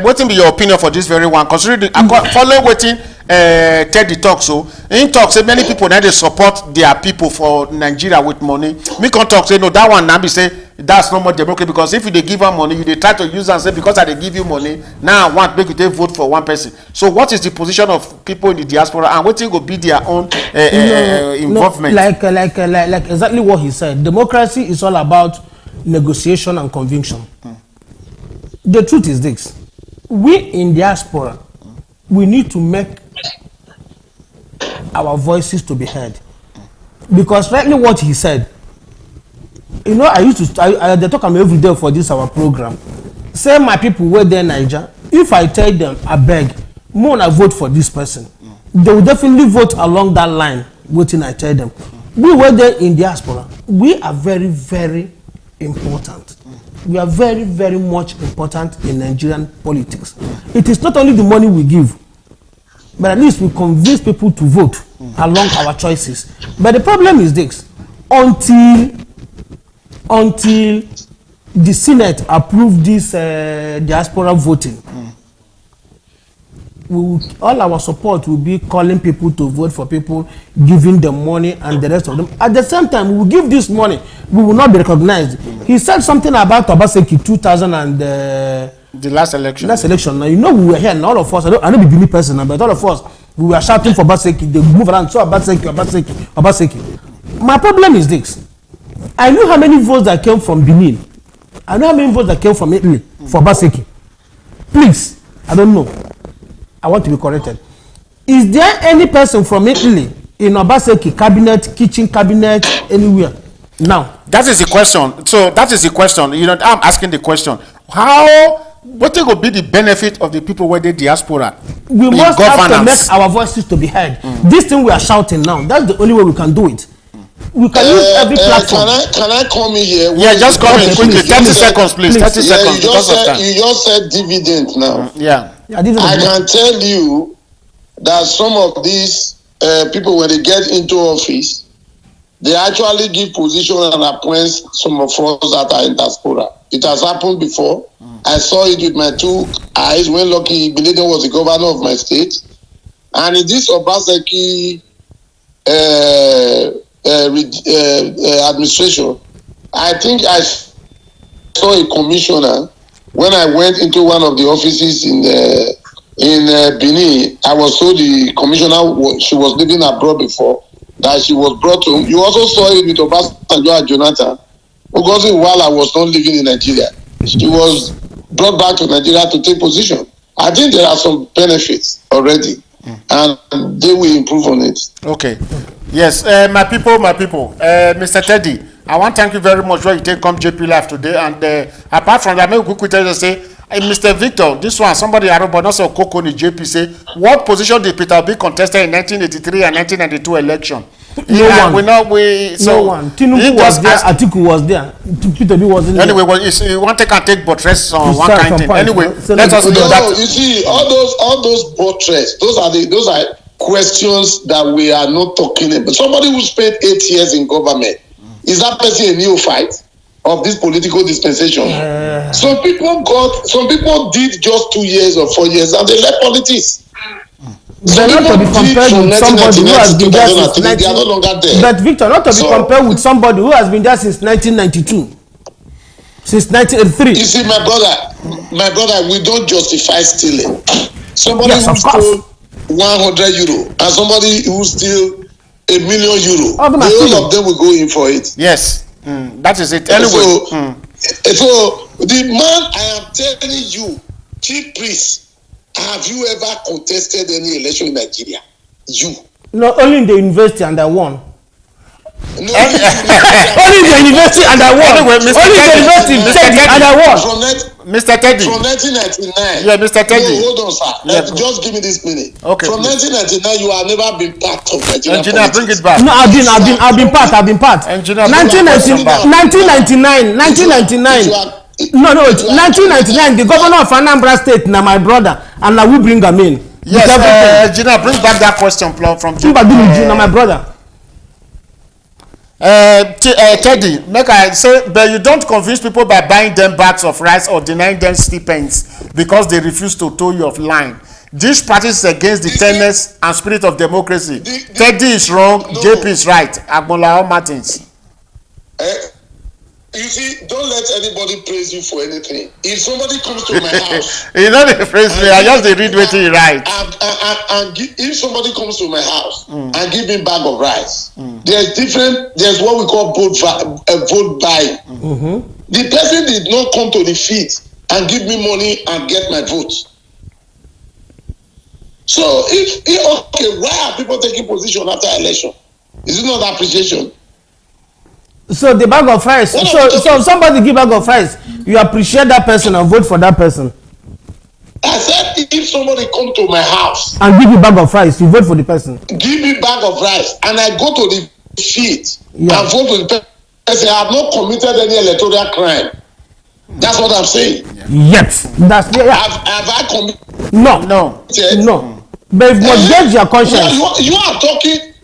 what will be your opinion for this very one? Considering following waiting Teddy talk, so in talk say many people now they support their people for Nigeria with money. Me can talk say no, that one now be say that's not more democracy, because if you they give them money, you they try to use and say because I they give you money now I want make you take vote for one person. So what is the position of people in the diaspora, and what will be their own involvement? Like exactly what he said. Democracy is all about negotiation and conviction. The truth is this: we in diaspora, we need to make our voices to be heard, because rightly what he said, you know, I they talk every day for this our program. Say my people were there in Niger, if I tell them I beg more I vote for this person, they will definitely vote along that line. Waiting I tell them, we were there in diaspora, we are very, very important. We are very, very much important in Nigerian politics. It is not only the money we give, but at least we convince people to vote along our choices. But the problem is this: until the Senate approve this diaspora voting, all our support will be calling people to vote for people, giving them money and the rest of them. At the same time, we will give this money, we will not be recognized. He said something about Obaseki 2000 and the last election. Now, you know, we were here and all of us, I don't be Benin person, but all of us, we were shouting for Obaseki. They move around, so Obaseki. My problem is this: I know how many votes that came from Benin. I know how many votes that came from Italy for Obaseki. Please, I don't know. I want to be corrected. Is there any person from Italy in Obaseki cabinet, kitchen cabinet, anywhere? Now, that is the question. So that is the question. You know, I'm asking the question: how? What will be the benefit of the people where they diaspora? We must have to make our voices to be heard. This thing we are shouting now, that's the only way we can do it. We can use every platform. Can I come in here? Yeah, just come in quickly. 30 seconds, please. 30 seconds. You just said dividend now. Yeah, I can tell you that some of these people, when they get into office, they actually give position and appoint some of us that are in diaspora. It has happened before. I saw it with my two eyes when Lucky Igbeneghu was the governor of my state. And in this Obaseki administration, I think I saw a commissioner when I went into one of the offices in Benin. I was told the commissioner, she was living abroad before, that she was brought home. You also saw it with Obasanjo and Jonathan, because while I was not living in Nigeria, she was brought back to Nigeria to take position. I think there are some benefits already, and they will improve on it. Okay. Yes, my people, Mr. Teddy, I want to thank you very much for you take come JPLIVE today. And apart from that, maybe we could tell you say, Mr. Victor, this one, somebody I don't know, also Coco in JP say, what position did Peter Obi contested in 1983 and 1992 election? No one. No one. Tinubu was there. Atiku was there. Peter Obi wasn't there. Anyway, you want to take buttress on one kind thing. Anyway, let us do that. You see, all those buttress, those are questions that we are not talking about. Somebody who spent 8 years in government, is that person a neophyte of this political dispensation? Some people did just 2 years or 4 years and they left politics. They're not to be compared with somebody who has been there since 1992. They are no longer there. But Victor, not to be compared with somebody who has been there since 1992. Since 1983. You see, my brother, we don't justify stealing. Somebody who stole 100 euro and somebody who steal €1 million. All of them will go in for it. Yes, that is it. Anyway, So the man I am telling you, chief priest, have you ever contested any election in Nigeria? You. No, only in the university and I won. No, Only in the university and I won. Anyway, Mr. Only in the university and I won. Mr. Teddy. From 1999. Yeah, Mr. Teddy. No, hold on, sir. Yeah, just give me this minute. Okay. From 1999, you have never been part of Nigeria. Engineer, bring it back. No, I've been part. Engineer, 1999. No, 1999. The governor of Anambra State, now my brother, and now we bring him in. Yes, Engineer, bring back that question from now my brother. Teddy, make I say, but you don't convince people by buying them bags of rice or denying them stipends because they refuse to toe you off line. This practice is against the tenets and spirit of democracy. Teddy is wrong, no. JP is right. Agbola Martins. You see, don't let anybody praise you for anything. If somebody comes to my house, you know they praise me. I just read what he write. If somebody comes to my house and give me a bag of rice, there's what we call vote buying. The person did not come to the field and give me money and get my vote. So okay, why are people taking position after election? Is it not appreciation? So the bag of rice. So somebody give bag of rice, you appreciate that person and vote for that person. I said if somebody come to my house and give you bag of rice, you vote for the person. Give me bag of rice and I go to the field and vote for the person. I have not committed any electoral crime. That's what I'm saying. Yet that's have I committed? No. But if you must judge your conscience.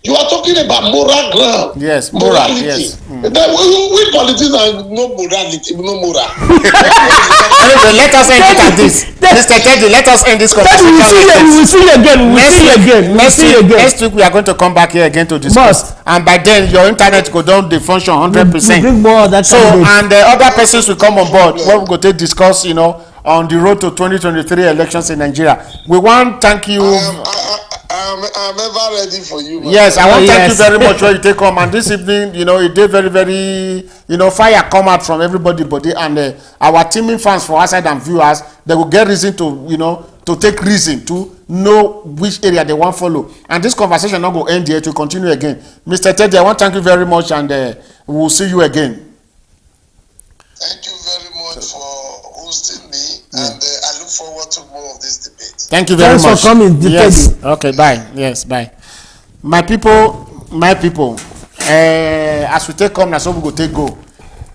You are talking about moral ground. Yes, morality. Yes. We politicians no morality, no moral. Anyway, let us end it at this. Mr. Teddy, let us end this conversation. We will see you again. Next week we are going to come back here again to discuss. And by then your internet go down the function 100%. Bring more of that. So and the other persons will come on board. What we go to discuss, on the road to 2023 elections in Nigeria. We want to thank you. I'm ever ready for you. Man. Yes, I want to thank you very much when you take home. And this evening, it did very, very, fire come out from everybody. And our teaming fans for outside and viewers, they will get reason to, to take reason to know which area they want to follow. And this conversation not go end here to continue again. Mr. Teddy, I want to thank you very much, and we will see you again. Thank you very much for hosting me, and I look forward to more of this debate. Thank you very much. Thanks for coming. Yes. Okay, bye. Yes, bye. My people, as we take come, that's how we go take go.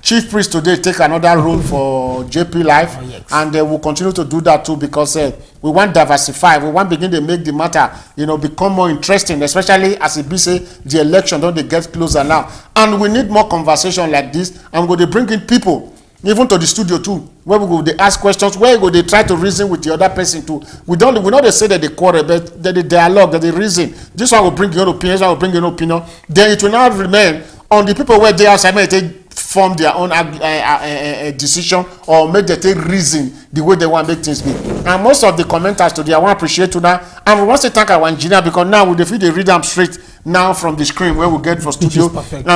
Chief priest today take another role for JPLIVE, and we'll continue to do that too, because we want diversify. We want begin to make the matter, become more interesting, especially as it be say the election don't they get closer now, and we need more conversation like this. And we're going to bring in people, even to the studio too, where we go they ask questions, where we go they try to reason with the other person too. We not they say that they quarrel, but that they dialogue, that they reason. This one will bring your opinion, this one will bring your opinion. Then it will not remain on the people where they outside may they form their own decision, or make them take reason the way they want to make things be. And most of the commenters today, I want to appreciate to that, and we want to thank our engineer, because now we defeat the read them straight now from the screen where we get for studio,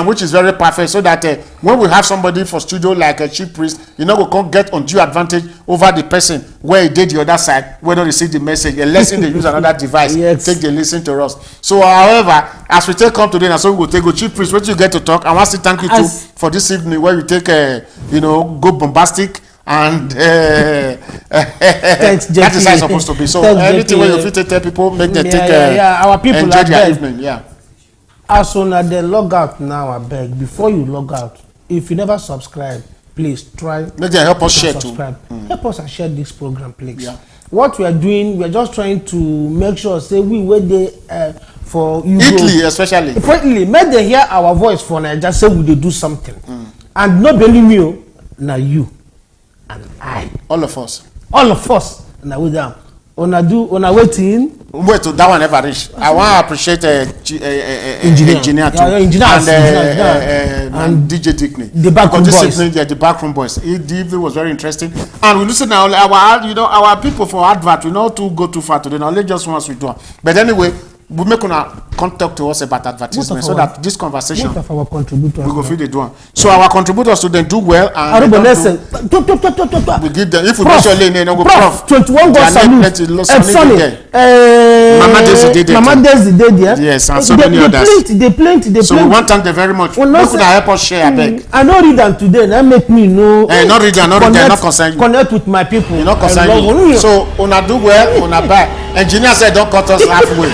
which is very perfect, so that when we have somebody for studio like a chief priest, we can get undue advantage over the person where he did the other side, whether they see the message, unless they use another device, take the listen to us. So however, as we take come today, and so we will take go chief priest, what you get to talk, I want to thank you too for this evening where we take go bombastic and thanks, that is how it's supposed to be. So anything where you fit tell people, make them take our people enjoy their evening. As soon as they log out now, I beg, before you log out, if you never subscribe, please try. Make them help us share too. Help us and share this program, please. What we are doing, we are just trying to make sure, say we wait there for you. Italy, especially. Italy, make them hear our voice for now. Just say we they do something, and not believe me, now you and I, all of us, now we down. Una waiting. Wait till that one ever reach. I want to appreciate engineer too, and DJ Dickney. The backroom boys. The backroom boys. The evening was very interesting, and we listen now. Our people for advert. We not to go too far today. Now let's just once we do. But anyway, we make una contact to us about advertisement so that this conversation most of our contributors we go fit dey do am. So our contributors to them do well and Arubo listen. We give them if we make sure they no go prof 21 God salute. Mama Daisy did it. Mama Daisy did there. Yes, and so many others. They plenty. So we want to thank them very much. Make una help us share abeg. I no read them today. That make me know. Not read them, not concern you. Connect with my people. You not concern you. So una do well, una buy. Engineer said don't cut us halfway.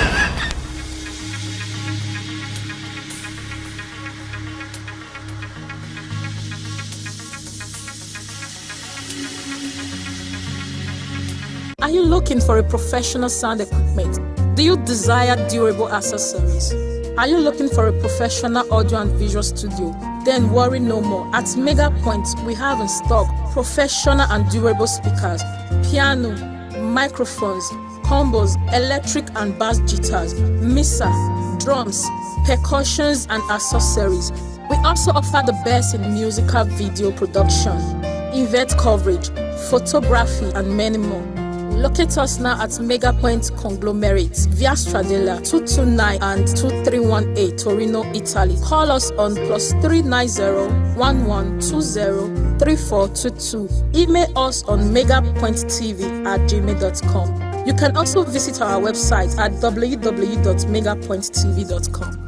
Are you looking for a professional sound equipment? Do you desire durable accessories? Are you looking for a professional audio and visual studio? Then worry no more. At Mega Point, we have in stock professional and durable speakers, piano, microphones, combos, electric and bass guitars, mixer, drums, percussions and accessories. We also offer the best in musical video production, event coverage, photography and many more. Locate us now at Mega Point Conglomerate, Via Stradella, 229 and 2318 Torino, Italy. Call us on +390 1120 3422. Email us on megapointtv@gmail.com. You can also visit our website at www.megapointtv.com.